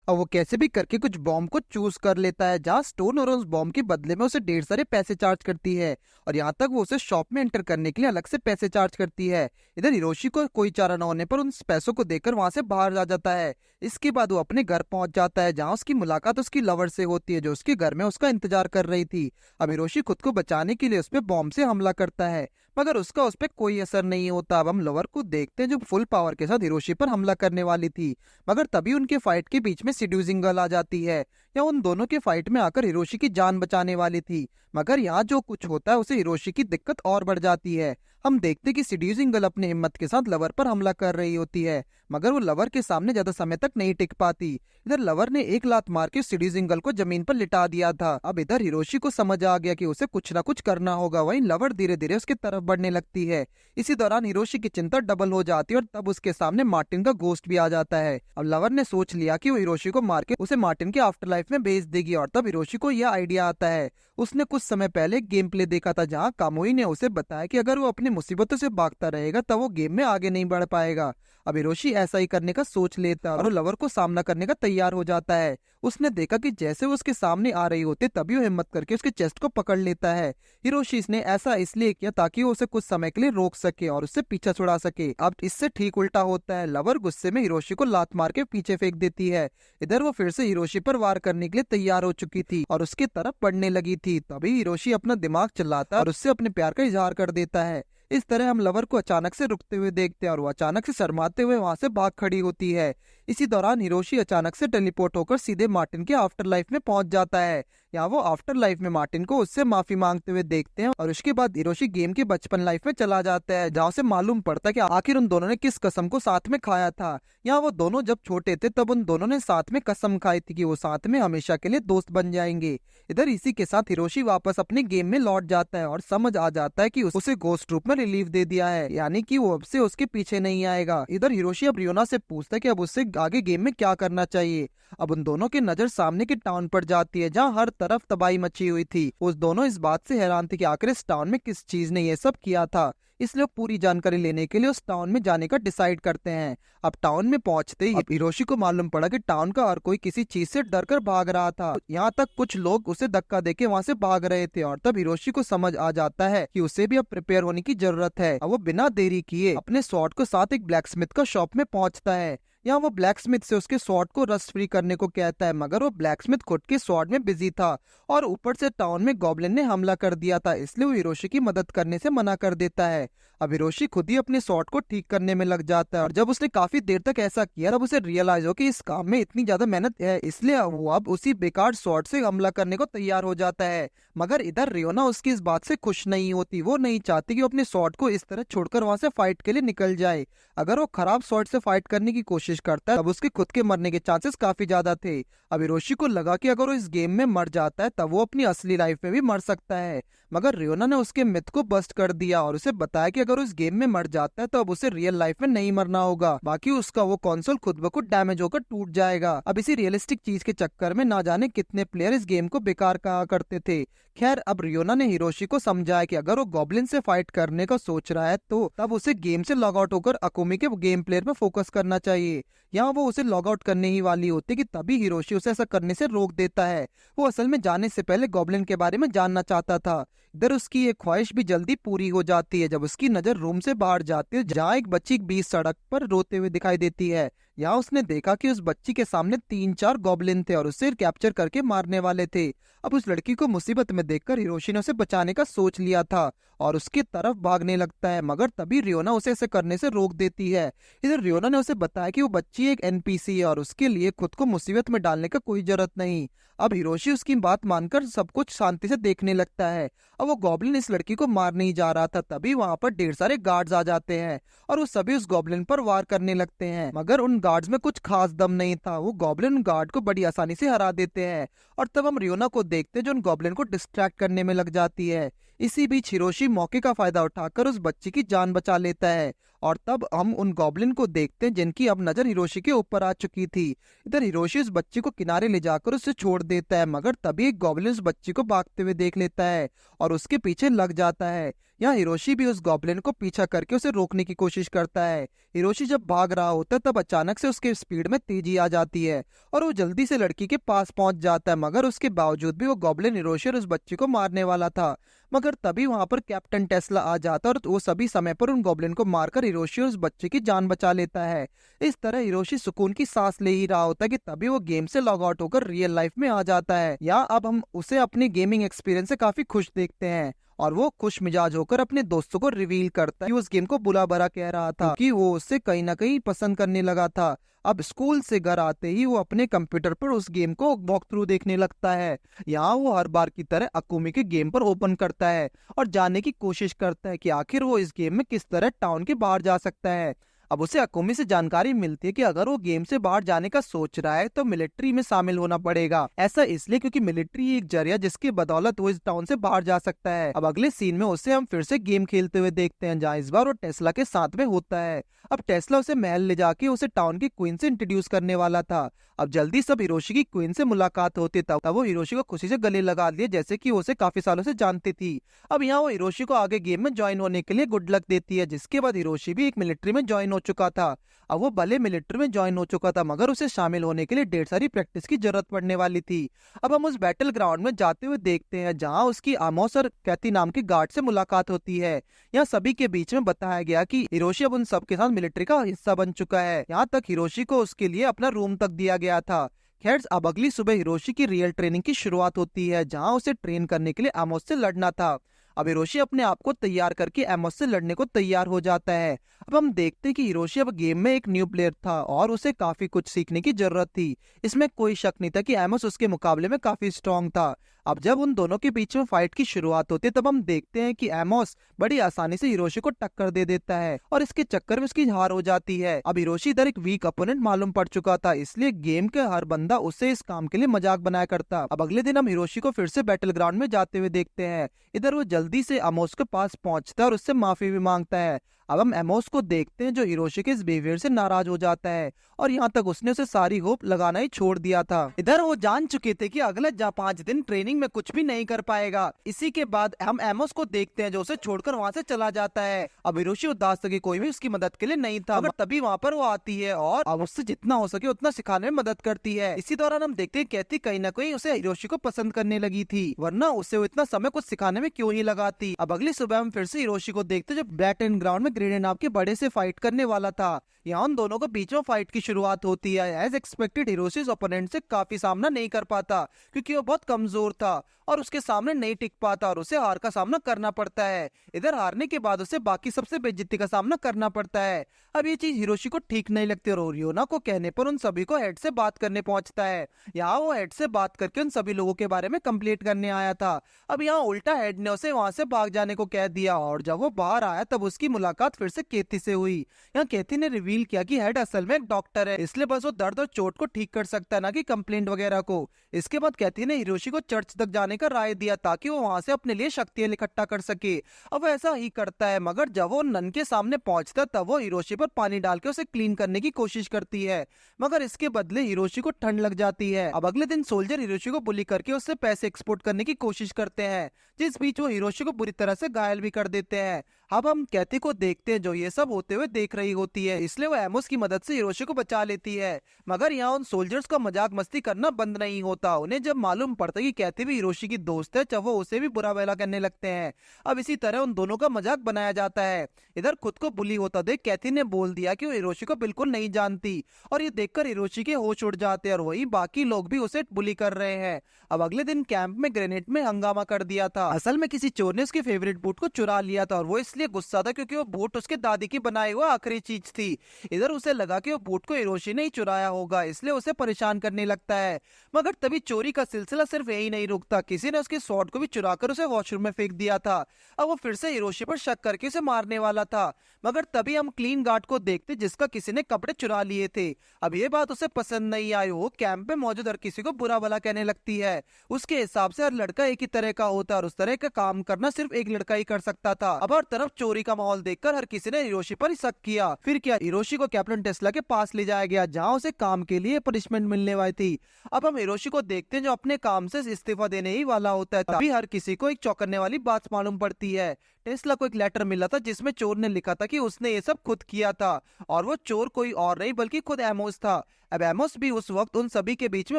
अब वो कैसे भी करके कुछ बॉम्ब को चूज कर लेता है, जहाँ स्टोन और उस बॉम्ब के बदले में उसे ढेर सारे पैसे चार्ज करती है और यहाँ तक वो उसे शॉप में एंटर करने के लिए अलग से पैसे चार्ज करती है। इधर हिरोशी को कोई चारा न होने पर उन पैसों को देकर वहां से बाहर आ जाता है। इसके बाद वो अपने घर पहुंच जाता है, जहाँ उसकी मुलाकात उसकी लवर से होती है, जो उसके घर में उसका इंतजार कर रही थी। अब हिरोशी खुद को बचाने के लिए उस पर बॉम्ब से हमला करता है, मगर उसका उस पर कोई असर नहीं होता। अब हम लवर को देखते हैं जो फुल पावर के साथ हिरोशी पर हमला करने वाली थी, मगर तभी उनके फाइट के बीच में सीड्यूसिंग गर्ल आ जाती है। या उन दोनों के फाइट में आकर हिरोशी की जान बचाने वाली थी, मगर यहाँ जो कुछ होता है उसे हिरोशी की दिक्कत और बढ़ जाती है। हम देखते कि सीड्यूसिंग गर्ल अपनी हिम्मत के साथ लवर पर हमला कर रही होती है, मगर वो लवर के सामने ज्यादा समय तक नहीं टिक पाती। इधर लवर ने एक लात मार के सीड्यूसिंग गर्ल को जमीन पर लिटा दिया था। अब इधर हिरोशी को समझ आ गया कि उसे कुछ ना कुछ करना होगा। वहीं लवर धीरे धीरे उसकी तरफ बढ़ने लगती है। इसी दौरान हिरोशी की चिंता डबल हो जाती है और तब उसके सामने मार्टिन का घोस्ट भी आ जाता है। अब लवर ने सोच लिया कि वो हिरोशी को मार के उसे मार्टिन के आफ्टर लाइफ में भेज देगी, और तब हिरोशी को यह आइडिया आता है। उसने कुछ समय पहले गेम प्ले देखा था, जहाँ कामोई ने उसे बताया कि अगर वो अपनी मुसीबतों से भागता रहेगा तब वो गेम में आगे नहीं बढ़ पाएगा। अब हिरोशी ऐसा ही करने का सोच लेता है और वो लवर को सामना करने का तैयार हो जाता है। उसने देखा कि जैसे वो उसके सामने आ रही होती तभी वो हिम्मत करके उसके चेस्ट को पकड़ लेता है। हिरोशी ने ऐसा इसलिए किया ताकि वो उसे कुछ समय के लिए रोक सके और उससे पीछा छुड़ा सके। अब इससे ठीक उल्टा होता है। लवर गुस्से में हिरोशी को लात मार के पीछे फेंक देती है। इधर वो फिर से हिरोशी पर वार करने के लिए तैयार हो चुकी थी और उसकी तरफ बढ़ने लगी थी। तभी हिरोशी अपना दिमाग चलाता है और उससे अपने प्यार का इजहार कर देता है। इस तरह हम लवर को अचानक से रुकते हुए देखते हैं और वो अचानक से शर्माते हुए वहां से भाग खड़ी होती है। इसी दौरान हिरोशी अचानक से टेलीपोर्ट होकर सीधे मार्टिन के आफ्टर लाइफ में पहुंच जाता है। यहाँ वो आफ्टर लाइफ में मार्टिन को उससे माफी मांगते हुए देखते हैं और उसके बाद हिरोशी गेम के बचपन लाइफ में चला जाता है, जहाँ से मालूम पड़ता है कि आखिर उन दोनों ने किस कसम को साथ में खाया था। यहाँ वो दोनों जब छोटे थे तब उन दोनों ने साथ में कसम खाई थी कि वो साथ में हमेशा के लिए दोस्त बन जाएंगे। इधर इसी के साथ हिरोशी वापस अपने गेम में लौट जाता है और समझ आ जाता है कि उसे घोस्ट रूप में रिलीफ दे दिया है, यानी कि वो अब से उसके पीछे नहीं आएगा। इधर हिरोशी अब रियोना से पूछता है कि अब उससे आगे गेम में क्या करना चाहिए। अब उन दोनों की नजर सामने के टाउन पर जाती है, जहाँ हर तरफ तबाही मची हुई थी। उस दोनों इस बात से हैरान थे कि आखिर इस टाउन में किस चीज ने ये सब किया था, इसलिए पूरी जानकारी लेने के लिए उस टाउन में जाने का डिसाइड करते हैं। अब टाउन में पहुंचते ही हिरोशी को मालूम पड़ा कि टाउन का हर कोई किसी चीज से डर कर भाग रहा था। यहाँ तक कुछ लोग उसे धक्का देके वहाँ से भाग रहे थे और तब हिरोशी को समझ आ जाता है कि उसे भी अब प्रिपेयर होने की जरूरत है। अब वो बिना देरी किए अपने स्वॉर्ड को साथ एक ब्लैक स्मिथ का शॉप में पहुंचता है। यहाँ वो ब्लैक स्मिथ से उसके स्वॉर्ड को रस्ट फ्री करने को कहता है, मगर वो ब्लैक स्मिथ खुद के स्वॉर्ड में बिजी था और ऊपर से टाउन में गॉब्लिन ने हमला कर दिया था, इसलिए वो हिरोशी की मदद करने से मना कर देता है। अब हिरोशी खुद ही अपने शॉट को ठीक करने में लग जाता है और जब उसने काफी देर तक ऐसा किया तब उसे रियलाइज हो कि इस काम में इतनी ज्यादा मेहनत है, इसलिए वो अब उसी बेकार शॉट से हमला करने को तैयार हो जाता है। मगर इधर रियोना उसकी इस बात से खुश नहीं होती। वो नहीं चाहती कि वो अपने शॉट को इस तरह छोड़कर वहां से फाइट के लिए निकल जाए। अगर वो खराब शॉट से फाइट करने की कोशिश करता है तब उसके खुद के मरने के चांसेस काफी ज्यादा थे। अब हिरोशी को लगा कि अगर वो इस गेम में मर जाता है तब वो अपनी असली लाइफ में भी मर सकता है। मगर रियोना ने उसके मिथ को बस्ट कर दिया और उसे बताया कि अगर उस गेम में मर जाता है तो अब उसे रियल लाइफ में नहीं मरना होगा, बाकी उसका वो कंसोल खुद ब खुद डैमेज होकर टूट जाएगा। अब इसी रियलिस्टिक चीज के चक्कर में ना जाने कितने प्लेयर इस गेम को बेकार कहा करते थे। खैर, अब रियोना ने हिरोशी को समझाया कि अगर वो गॉब्लिन से फाइट करने का सोच रहा है तो तब उसे गेम से लॉग आउट होकर अकुमी के गेम प्लेयर पर फोकस करना चाहिए। यहाँ वो उसे लॉग आउट करने ही वाली होती कि तभी हिरोशी उसे ऐसा करने से रोक देता है। वो असल में जाने से पहले गॉब्लिन के बारे में जानना चाहता था। इधर उसकी ये ख्वाहिश भी जल्दी पूरी हो जाती है जब उसकी नजर रूम से बाहर जाती है जहाँ एक बच्ची बीच सड़क पर रोते हुए दिखाई देती है। यहाँ उसने देखा कि उस बच्ची के सामने 3-4 गॉब्लिन थे और उसे कैप्चर करके मारने वाले थे। अब उस लड़की को मुसीबत में देखकर हिरोशी ने उसे बचाने का सोच लिया था और उसकी तरफ भागने लगता है, मगर तभी रियोना उसे ऐसे करने से रोक देती है। इधर रियोना ने उसे बताया कि वो बच्ची एक एनपीसी है और उसके लिए खुद को मुसीबत में डालने का कोई जरूरत नहीं। अब हिरोशी उसकी बात मानकर सब कुछ शांति से देखने लगता है। अब वो गॉब्लिन इस लड़की को मारने ही जा रहा था तभी वहां पर ढेर सारे गार्ड्स आ जाते हैं और वो सभी उस गॉब्लिन पर वार करने लगते हैं, मगर उन गार्ड्स में कुछ खास दम नहीं था। वो गॉब्लिन गार्ड को बड़ी आसानी से हरा देते हैं और तब हम रियोना को देखते हैं जो उन गॉब्लिन को डिस्ट्रैक्ट करने में लग जाती है। इसी बीच हिरोशी मौके का फायदा उठाकर उस बच्ची की जान बचा लेता है और तब हम उन गॉब्लिन को देखते हैं जिनकी अब नजर हिरोशी के ऊपर आ चुकी थी। इधर हिरोशी उस बच्ची को किनारे ले जाकर उसे छोड़ देता है, मगर तभी एक गॉब्लिन उस बच्ची को भागते हुए देख लेता है और उसके पीछे लग जाता है। यहाँ हिरोशी भी उस गॉब्लिन को पीछा करके उसे रोकने की कोशिश करता है। हिरोशी जब भाग रहा होता है तब अचानक से उसके स्पीड में तेजी आ जाती है और वो जल्दी से लड़की के पास पहुंच जाता है, मगर उसके बावजूद भी वो गॉब्लिन हिरोशी और उस बच्ची को मारने वाला था। मगर तभी वहां पर कैप्टन टेस्ला आ जाता है और वो सभी समय पर उन गॉब्लिन को मारकर हिरोशी और उस बच्चे की जान बचा लेता है। इस तरह हिरोशी सुकून की सांस ले ही रहा होता है कि तभी वो गेम से लॉग आउट होकर रियल लाइफ में आ जाता है। या अब हम उसे अपने गेमिंग एक्सपीरियंस से काफी खुश देखते हैं और वो खुश मिजाज होकर अपने दोस्तों को रिवील करता है कि उस गेम को बुरा भला कह रहा था कि वो उससे कहीं ना कहीं पसंद करने लगा था। अब स्कूल से घर आते ही वो अपने कंप्यूटर पर उस गेम को वॉक थ्रू देखने लगता है। यहाँ वो हर बार की तरह अकुमी के गेम पर ओपन करता है और जानने की कोशिश करता है कि आखिर वो इस गेम में किस तरह टाउन के बाहर जा सकता है। अब उसे अकुमी से जानकारी मिलती है कि अगर वो गेम से बाहर जाने का सोच रहा है तो मिलिट्री में शामिल होना पड़ेगा। ऐसा इसलिए क्योंकि मिलिट्री एक जरिया जिसकी बदौलत वो इस टाउन से बाहर जा सकता है। अब अगले सीन में उसे हम फिर से गेम खेलते हुए देखते हैं जहाँ इस बार वो टेस्ला के साथ में होता है। अब टेस्ला उसे महल ले जाके उसे टाउन की क्वीन से इंट्रोड्यूस करने वाला था। अब जल्दी सब हिरोशी की क्वीन से मुलाकात होती तब वो हिरोशी को खुशी से गले लगा दिए जैसे कि उसे काफी सालों से जानती थी। अब यहाँ वो हिरोशी को आगे गेम में ज्वाइन होने के लिए गुड लक देती है, जिसके बाद हिरोशी भी एक मिलिट्री में ज्वाइन हो चुका था। अब वो भले मिलिट्री में ज्वाइन हो चुका था मगर उसे शामिल होने के लिए ढेर सारी प्रैक्टिस की जरूरत पड़ने वाली थी। अब हम उस बैटल ग्राउंड में जाते हुए देखते हैं जहाँ उसकी आमोस और कैथी नाम के गार्ड से मुलाकात होती है। यहाँ सभी के बीच में बताया गया कि हिरोशी अब उन सब के साथ मिलिट्री का हिस्सा बन चुका है। यहाँ तक हिरोशी को उसके लिए अपना रूम तक दिया गया था। खैर, अब अगली सुबह हिरोशी की रियल ट्रेनिंग की शुरुआत होती है जहाँ उसे ट्रेन करने के लिए आमोस से लड़ना था। अब हिरोशी अपने आप को तैयार करके एमोस से लड़ने को तैयार हो जाता है। अब हम देखते हैं कि हिरोशी अब गेम में एक न्यू प्लेयर था और उसे काफी कुछ सीखने की जरूरत थी। इसमें कोई शक नहीं था कि एमोस उसके मुकाबले में काफी स्ट्रांग था। अब जब उन दोनों के बीच में फाइट की शुरुआत होती है तब हम देखते हैं कि एमोस बड़ी आसानी से हिरोशी को टक्कर दे देता है और इसके चक्कर में उसकी हार हो जाती है। अब हिरोशी इधर एक वीक अपोनेंट मालूम पड़ चुका था, इसलिए गेम के हर बंदा उसे इस काम के लिए मजाक बनाया करता। अब अगले दिन हम हिरोशी को फिर से बैटल ग्राउंड में जाते हुए देखते हैं। इधर वो जल्दी से एमोस के पास पहुंचता है और उससे माफी भी मांगता है। अब हम एमोस को देखते हैं जो हिरोशी के इस बिहेवियर से नाराज हो जाता है और यहाँ तक उसने उसे सारी होप लगाना ही छोड़ दिया था। इधर वो जान चुके थे कि अगले 5 दिन ट्रेनिंग में कुछ भी नहीं कर पाएगा। इसी के बाद हम एमोस को देखते हैं जो उसे छोड़कर वहाँ से चला जाता है। अब हिरोशी उदास था कि कोई भी उसकी मदद के लिए नहीं था, मगर तभी वहाँ पर वो आती है और अब उससे जितना हो सके उतना सिखाने में मदद करती है। इसी दौरान हम देखते हैं कैथी कहीं ना कहीं उसे हिरोशी को पसंद करने लगी थी, वरना उसे वो इतना समय कुछ सिखाने में क्यों ही लगाती। अब अगली सुबह हम फिर से हिरोशी को देखते जो बैटल ग्राउंड में ग्रेनेड नाम के बड़े से फाइट करने वाला था। यहाँ उन दोनों के बीच में फाइट की शुरुआत होती है। एज एक्सपेक्टेड हिरोशी उस ओपोनेंट से काफी सामना नहीं कर पाता क्योंकि वो बहुत कमजोर था और उसके सामने नहीं टिक पाता और उसे हार का सामना करना पड़ता है। इधर हारने के बाद उसे बाकी सबसे बेइज्जती का सामना करना पड़ता है। अब ये चीज हिरोशी को ठीक नहीं लगती और रियोना को कहने पर उन सभी को हेड से बात करने पहुंचता है। यहाँ वो हेड से बात करके उन सभी लोगों के बारे में कंप्लीट करने आया था। अब यहाँ उल्टा हेड ने उसे वहां से भाग जाने को कह दिया और जब वो बाहर आया तब उसकी मुलाकात फिर से केथी से हुई। यहाँ केथी ने रिवील किया कि हेड असल में एक डॉक्टर है, इसलिए बस वो दर्द और चोट को ठीक कर सकता है, ना कि कंप्लेंट वगैरह को। इसके बाद केथी ने हिरोशी को चर्च तक जाने का राय दिया ताकि वो वहां से अपने लिए शक्तियां इकट्ठा कर सके। अब वो ऐसा ही करता है, मगर जब वो नन के सामने पहुंचता तब वो हिरोशी पर पानी डाल के उसे क्लीन करने की कोशिश करती है, मगर इसके बदले हिरोशी को ठंड लग जाती है। अब अगले दिन सोल्जर हिरोशी को बुली करके उससे पैसे एक्सपोर्ट करने की कोशिश करते हैं, जिस बीच वो हिरोशी को बुरी तरह से घायल भी कर देते हैं। अब हम कैथी को देखते हैं जो ये सब होते हुए देख रही होती है, इसलिए वो एमोस की मदद से हिरोशी को बचा लेती है। मगर यहाँ उन सोल्जर्स का मजाक मस्ती करना बंद नहीं होता। उन्हें जब मालूम पड़ता है कि कैथी भी हिरोशी की दोस्त है, जब वो उसे भी बुरा भला करने लगते हैं। अब इसी तरह उन दोनों का मजाक बनाया जाता है। इधर खुद को बुली होता देख कैथी ने बोल दिया कि वो हिरोशी को बिल्कुल नहीं जानती और ये देखकर हिरोशी के होश उड़ जाते हैं और वही बाकी लोग भी उसे बुली कर रहे हैं। अब अगले दिन कैंप में ग्रेनेड में हंगामा कर दिया था। असल में किसी चोर ने उसके फेवरेट बूट को चुरा लिया था और वो इसलिए गुस्सा था क्योंकि वो बूट उसके दादी की बनाई हुआ आखिरी चीज थी। इधर उसे लगा कि वो बूट को हिरोशी ने ही चुराया होगा, इसलिए उसे परेशान करने लगता है। मगर तभी चोरी का सिलसिला सिर्फ यही नहीं रुकता, किसी ने उसके स्वॉर्ड को भी चुराकर उसे वॉशरूम में फेंक दिया था। अब वो फिर से हिरोशी पर शक करके उसे मारने वाला था, मगर तभी हम क्लीन गार्ड को देखते जिसका किसी ने कपड़े चुरा लिए थे। अब ये बात उसे पसंद नहीं आई। वो कैंप में मौजूद हर किसी को बुरा भला कहने लगती है। उसके हिसाब से हर लड़का एक ही तरह का होता है और उस तरह का काम करना सिर्फ एक लड़का ही कर सकता था। अब हर तरफ चोरी का माहौल देखकर हर किसी ने हिरोशी पर शक किया। फिर क्या, हिरोशी को कैप्टन टेस्ला के पास ले जाया गया जहाँ उसे काम के लिए पनिशमेंट मिलने वाली थी। अब हम हिरोशी को देखते हैं जो अपने काम से इस्तीफा देने ही वाला होता है। तभी हर किसी को एक चौंकाने वाली बात मालूम पड़ती है। टेस्ला को एक लेटर मिला था जिसमें चोर ने लिखा था कि उसने ये सब खुद किया था और वो चोर कोई और नहीं बल्कि खुद एमोस था। अब एमोस भी उस वक्त उन सभी के बीच में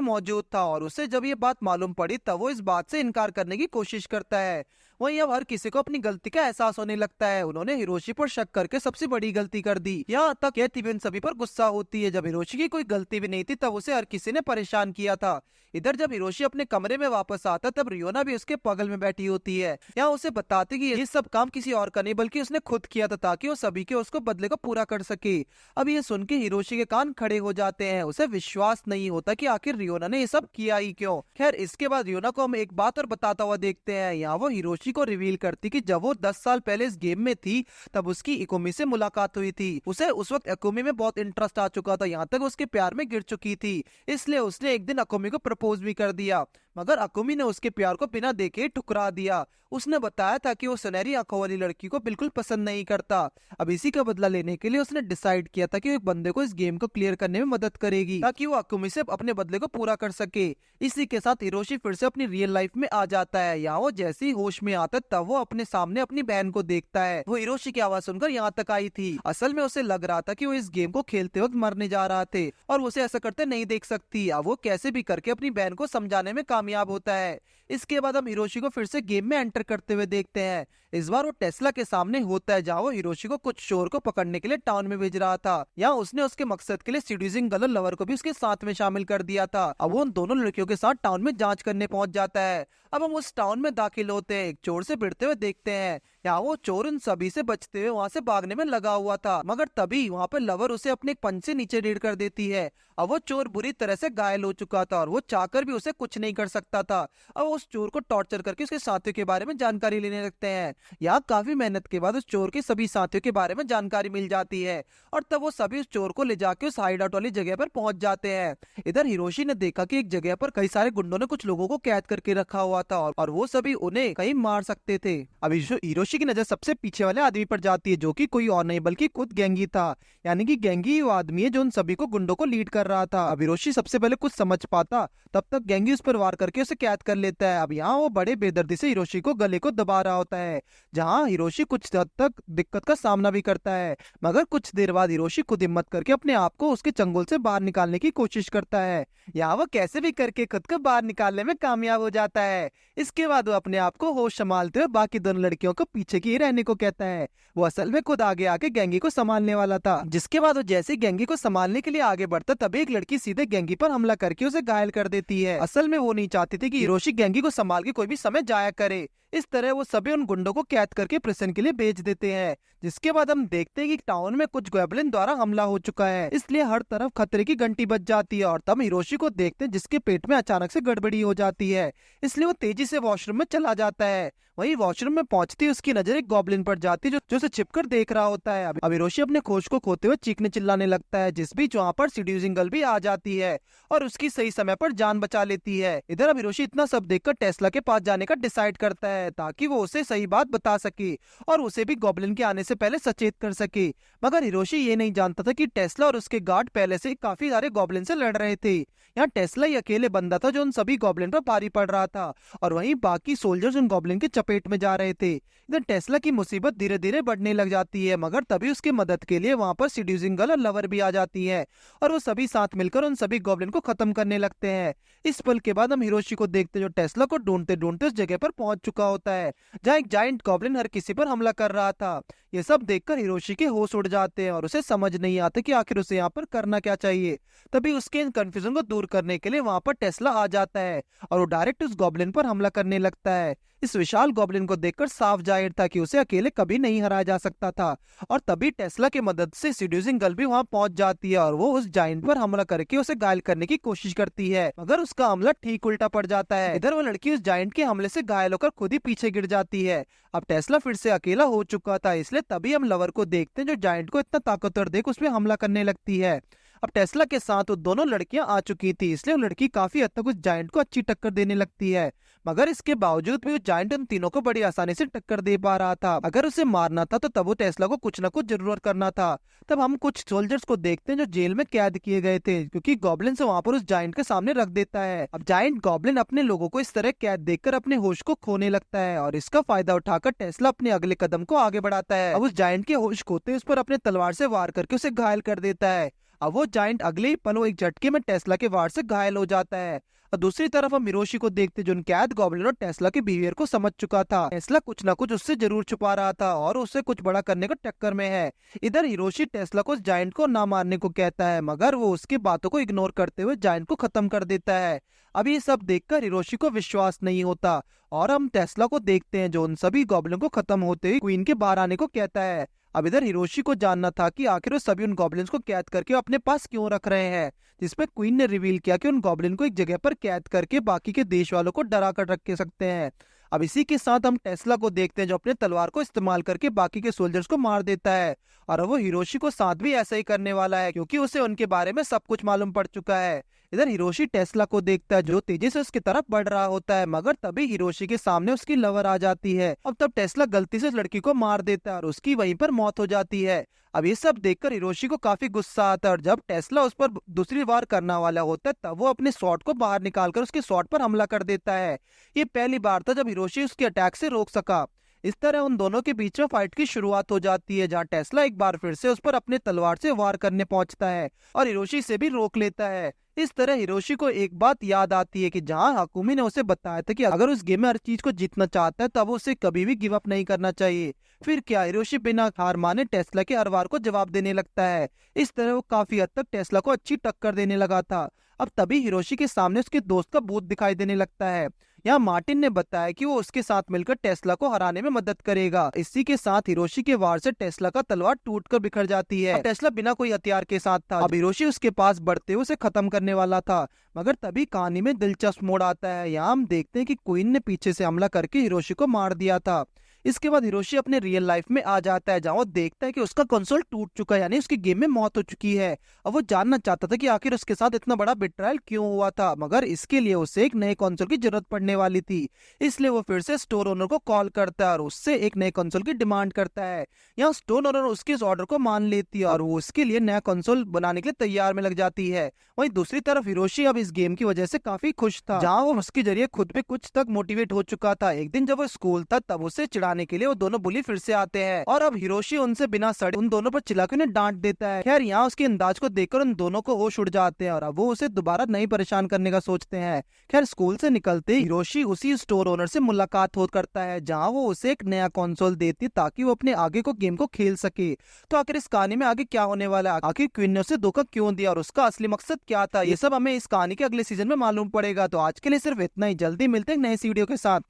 मौजूद था और उसे जब ये बात मालूम पड़ी तब वो इस बात से इनकार करने की कोशिश करता है। वहीं अब हर किसी को अपनी गलती का एहसास होने लगता है। उन्होंने हिरोशी पर शक करके सबसे बड़ी गलती कर दी। यहाँ तक कैथी भी उन सभी पर गुस्सा होती है। जब हिरोशी की कोई गलती भी नहीं थी तब उसे हर किसी ने परेशान किया था। इधर जब हिरोशी अपने कमरे में वापस आता तब रियोना भी उसके बगल में बैठी होती है। यहाँ उसे बताती कि ये सब काम किसी और का नहीं बल्कि उसने खुद किया था ताकि वो सभी के उसको बदले को पूरा कर सके। अब ये सुन के हिरोशी के कान खड़े हो जाते हैं। उसे विश्वास नहीं होता कि आखिर रियोना ने ये सब किया ही क्यों। खैर, इसके बाद रियोना को हम एक बात और बताता हुआ देखते हैं। यहाँ वो हिरोशी को रिवील करती कि जब वो 10 साल पहले इस गेम में थी तब उसकी इकोमी से मुलाकात हुई थी। उसे उस वक्त इकोमी में बहुत इंटरेस्ट आ चुका था, यहाँ तक उसके प्यार में गिर चुकी थी। इसलिए उसने एक दिन अकोमी को प्रपोज भी कर दिया, मगर अकुमी ने उसके प्यार को बिना देखे ठुकरा दिया। उसने बताया था कि वो सुनहरी आंखों वाली लड़की को बिल्कुल पसंद नहीं करता। अब इसी का बदला लेने के लिए उसने डिसाइड किया था कि वो एक बंदे को इस गेम को क्लियर करने में मदद करेगी ताकि वो अकुमी से अपने बदले को पूरा कर सके। इसी के साथ हिरोशी फिर से अपनी रियल लाइफ में आ जाता है। यहाँ वो जैसे ही होश में आता तब वो अपने सामने अपनी बहन को देखता है। वो हिरोशी की आवाज सुनकर यहाँ तक आई थी। असल में उसे लग रहा था कि वो इस गेम को खेलते वक्त मरने जा रहा थे और उसे ऐसा करते नहीं देख सकती। अब वो कैसे भी करके अपनी बहन को समझाने में कामयाब होता है। इसके बाद हम हिरोशी को फिर से गेम में एंटर करते हुए देखते हैं। इस बार वो टेस्ला के सामने होता है जहाँ वो हिरोशी को कुछ चोर को पकड़ने के लिए टाउन में भेज रहा था। यहाँ उसने उसके मकसद के लिए सीड्यूसिंग गर्ल लवर को भी उसके साथ में शामिल कर दिया था। अब वो उन दोनों लड़कियों के साथ टाउन में जांच करने पहुंच जाता है। अब हम उस टाउन में दाखिल होते हैं, एक चोर से भिड़ते हुए देखते हैं। यहाँ वो चोर उन सभी से बचते हुए वहाँ से भागने में लगा हुआ था, मगर तभी वहाँ पे लवर उसे अपने एक पंच से नीचे रेड़ कर देती है। अब वो चोर बुरी तरह से घायल हो चुका था और वो चाहकर भी उसे कुछ नहीं कर सकता था। अब उस चोर को टॉर्चर करके उसके साथियों के बारे में जानकारी लेने लगते हैं। यहाँ काफी मेहनत के बाद उस चोर के सभी साथियों के बारे में जानकारी मिल जाती है और तब वो सभी उस चोर को ले जाके उस हाइड आउट वाली जगह पर पहुंच जाते हैं। इधर हिरोशी ने देखा कि एक जगह पर कई सारे गुंडों ने कुछ लोगों को कैद करके रखा हुआ था और वो सभी उन्हें कहीं मार सकते थे। अब हिरोशी की नजर सबसे पीछे वाले आदमी पर जाती है जो कि कोई और नहीं बल्कि खुद गैंगी था। यानी कि गैंगी वो आदमी है जो उन सभी को गुंडों को लीड कर रहा था। अब हिरोशी सबसे पहले कुछ समझ पाता तब तक गैंगी उस पर वार करके उसे कैद कर लेता है। अब यहाँ वो बड़े बेदर्दी से हिरोशी को गले को दबा रहा होता है, जहाँ हिरोशी कुछ हद तक दिक्कत का सामना भी करता है। मगर कुछ देर बाद हिरोशी खुद हिम्मत करके अपने आप को उसके चंगुल से बाहर निकालने की कोशिश करता है। यहाँ वो कैसे भी करके खुद को बाहर निकालने में कामयाब हो जाता है। इसके बाद वो अपने आप को होश संभालते हुए बाकी दोनों लड़कियों को पीछे की रहने को कहता है। वो असल में खुद आगे आके गेंगी को संभालने वाला था। जिसके बाद वो जैसे गेंगी को संभालने के लिए आगे बढ़ता तभी एक लड़की सीधे गेंगी पर हमला करके उसे घायल कर देती है। असल में वो नहीं चाहती थी कि हिरोशी गेंगी को संभाल के कोई भी समय जाया करे। इस तरह वो सभी उन गुंडों को कैद करके प्रिजन के लिए भेज देते हैं। जिसके बाद हम देखते हैं कि टाउन में कुछ गॉब्लिन द्वारा हमला हो चुका है, इसलिए हर तरफ खतरे की घंटी बज जाती है। और तब हिरोशी को देखते हैं जिसके पेट में अचानक से गड़बड़ी हो जाती है, इसलिए वो तेजी से वॉशरूम में चला जाता है। वहीं वॉशरूम में पहुंचती है उसकी नजर एक गॉब्लिन पर जाती है जो उसे छिपकर देख रहा होता है। अब हिरोशी अपने खोज को खोते हुए चीखने चिल्लाने लगता है, जिस बीच वहाँ पर सीड्यूसिंग गर्ल भी आ जाती है और उसकी सही समय पर जान बचा लेती है। इधर अब हिरोशी इतना सब देखकर टेस्ला के पास जाने का डिसाइड करता है ताकि वो उसे सही बात बता सके और उसे भी गॉब्लिन के आने से पहले सचेत कर सके। मगर हिरोशी ये नहीं जानता था कि टेस्ला और उसके गार्ड पहले से काफी सारे गॉब्लिन से लड़ रहे थे। यहाँ टेस्ला ही अकेले बंदा था जो उन सभी गॉब्लिन पर भारी पड़ रहा था और वहीं बाकी सोल्जर्स उन गॉब्लिन के चपेट में जा रहे थे। इधर टेस्ला की मुसीबत धीरे धीरे बढ़ने लग जाती है, मगर तभी उसकी मदद के लिए वहां पर सीड्यूसिंग गर्ल और लवर भी आ जाती है और वो सभी साथ मिलकर उन सभी गॉब्लिन को खत्म करने लगते हैं। इस पल के बाद हम हिरोशी को देखते जो टेस्ला को ढूंढते ढूंढते उस जगह पर पहुंच चुका होता है जहाँ एक जायंट गॉब्लिन हर किसी पर हमला कर रहा था। ये सब देखकर हिरोशी के होश उड़ जाते हैं और उसे समझ नहीं आता कि आखिर उसे यहाँ पर करना क्या चाहिए। तभी उसके इन कंफ्यूजन को दूर करने के लिए वहां पर टेस्ला आ जाता है और वो डायरेक्ट उस गॉब्लिन पर हमला करने लगता है। इस विशाल गॉब्लिन को देखकर साफ जाहिर था कि उसे अकेले कभी नहीं हराया जा सकता था और तभी टेस्ला की मदद से सीड्यूसिंग गर्ल भी वहां पहुंच जाती है और वो उस जायंट पर हमला करके उसे घायल करने की कोशिश करती है, मगर उसका हमला ठीक उल्टा पड़ जाता है। इधर वो लड़की उस जायंट के हमले से घायल होकर खुद ही पीछे गिर जाती है। अब टेस्ला फिर से अकेला हो चुका था, इसलिए तभी हम लवर को देखते हैं जो जायंट को इतना ताकतवर देख उसमें हमला करने लगती है। अब टेस्ला के साथ वो दोनों लड़कियां आ चुकी थी, इसलिए वो लड़की काफी हद तक उस जायंट को अच्छी टक्कर देने लगती है, मगर इसके बावजूद भी वो जायंट उन तीनों को बड़ी आसानी से टक्कर दे पा रहा था। अगर उसे मारना था तो तब वो टेस्ला को कुछ न कुछ जरूर करना था। तब हम कुछ सोल्जर्स को देखते हैं जो जेल में कैद किए गए थे क्योंकि गॉब्लिन से वहां पर उस जायंट के सामने रख देता है। अब जायंट गॉब्लिन अपने लोगों को इस तरह कैद देखकर अपने होश को खोने लगता है और इसका फायदा उठाकर टेस्ला अपने अगले कदम को आगे बढ़ाता है। अब उस जायंट के होश खोते उस पर अपने तलवार से वार करके उसे घायल कर देता है। अब वो जायंट अगले ही पल एक झटके में टेस्ला के वार से घायल हो जाता है। और दूसरी तरफ हम हिरोशी को देखते जो कैद गॉब्लिन और टेस्ला के बिहेवियर को समझ चुका था। टेस्ला कुछ ना कुछ उससे जरूर छुपा रहा था और उससे कुछ बड़ा करने को टक्कर में है। इधर हिरोशी टेस्ला को उस जायंट को ना मारने को कहता है, मगर वो उसकी बातों को इग्नोर करते हुए जायंट को खत्म कर देता है। अब ये सब देखकर हिरोशी को विश्वास नहीं होता और हम टेस्ला को देखते हैं जो उन सभी गॉब्लिन को खत्म होते ही क्वीन के बाहर आने को कहता है। अब इधर हिरोशी को जानना था कि आखिर वो सभी उन गॉब्लिन्स को कैद करके अपने पास क्यों रख रहे हैं, जिसपे क्वीन ने रिवील किया कि उन गॉब्लिन को एक जगह पर कैद करके बाकी के देश वालों को डरा कर रख के सकते हैं। अब इसी के साथ हम टेस्ला को देखते हैं जो अपने तलवार को इस्तेमाल करके बाकी के सोल्जर्स को मार देता है और वो हिरोशी को साथ भी ऐसा ही करने वाला है क्योंकि उसे उनके बारे में सब कुछ मालूम पड़ चुका है। इधर हिरोशी टेस्ला को देखता है जो तेजी से उसकी तरफ बढ़ रहा होता है, मगर तभी हिरोशी के सामने उसकी लवर आ जाती है। अब तब टेस्ला गलती से उस लड़की को मार देता है और उसकी वहीं पर मौत हो जाती है। अब ये सब देखकर हिरोशी को काफी गुस्सा आता है और जब टेस्ला उस पर दूसरी बार करने वाला होता है तब वो अपने स्वॉर्ड को बाहर निकालकर उसके स्वॉर्ड पर हमला कर देता है। ये पहली बार था जब हिरोशी उसके अटैक से रोक सका। इस तरह उन दोनों के बीच में फाइट की शुरुआत हो जाती है जहाँ टेस्ला एक बार फिर से उस पर अपने तलवार से वार करने पहुंचता है और हिरोशी से भी रोक लेता है। इस तरह हिरोशी को एक बात याद आती है कि जहाँ हाकुमी ने उसे बताया था कि अगर उस गेम में हर चीज को जीतना चाहता है तब उसे कभी भी गिव अप नहीं करना चाहिए। फिर क्या हिरोशी बिना हार माने टेस्ला के हर वार को जवाब देने लगता है। इस तरह वो काफी हद तक टेस्ला को अच्छी टक्कर देने लगा था। अब तभी हिरोशी के सामने उसके दोस्त का भूत दिखाई देने लगता है। यहाँ मार्टिन ने बताया कि वो उसके साथ मिलकर टेस्ला को हराने में मदद करेगा। इसी के साथ हिरोशी के वार से टेस्ला का तलवार टूटकर बिखर जाती है। टेस्ला बिना कोई हथियार के साथ था। अब हिरोशी उसके पास बढ़ते हुए उसे खत्म करने वाला था, मगर तभी कहानी में दिलचस्प मोड़ आता है। यहाँ हम देखते हैं कि क्वीन ने पीछे से हमला करके हिरोशी को मार दिया था। इसके बाद हिरोशी अपने रियल लाइफ में आ जाता है जहाँ वो देखता है कि उसका कंसोल टूट चुका है, यानी उसकी गेम में मौत हो चुकी है। अब वो जानना चाहता था कि आखिर उसके साथ इतना बड़ा बिट्रायल क्यों हुआ था, मगर इसके लिए उसे एक नए कंसोल की जरूरत पड़ने वाली थी। इसलिए वो फिर से स्टोर ओनर को कॉल करता है और उससे एक नए कंसोल की डिमांड करता है। यहाँ स्टोर ओनर उसके इस ऑर्डर को मान लेती है और वो उसके लिए नया कंसोल बनाने के लिए तैयार में लग जाती है। वहीं दूसरी तरफ हिरोशी अब इस गेम की वजह से काफी खुश था, जहाँ वो उसके जरिए खुद पे कुछ तक मोटिवेट हो चुका था। एक दिन जब वो स्कूल था तब उसे चिढ़ाने बचाने के लिए वो दोनों बुली फिर से आते हैं और अब हिरोशी उनसे बिना सड़े उन दोनों पर चिल्लाकर उन्हें डांट देता है। खैर यहाँ उसके अंदाज को देखकर उन दोनों को होश उड़ जाते हैं और अब वो उसे दोबारा नहीं परेशान करने का सोचते हैं। खैर स्कूल से निकलते ही हिरोशी उसी स्टोर ओनर से मुलाकात हो करता है जहाँ वो उसे एक नया कंसोल देती है ताकि वो अपने आगे को गेम को खेल सके। तो आखिर इस कहानी में आगे क्या होने वाला है, आखिर क्वीन ने उसे धोखा क्यों दिया और उसका असली मकसद क्या था, ये सब हमें इस कहानी के अगले सीजन में मालूम पड़ेगा। तो आज के लिए सिर्फ इतना ही, जल्दी मिलते हैं नए वीडियो के साथ।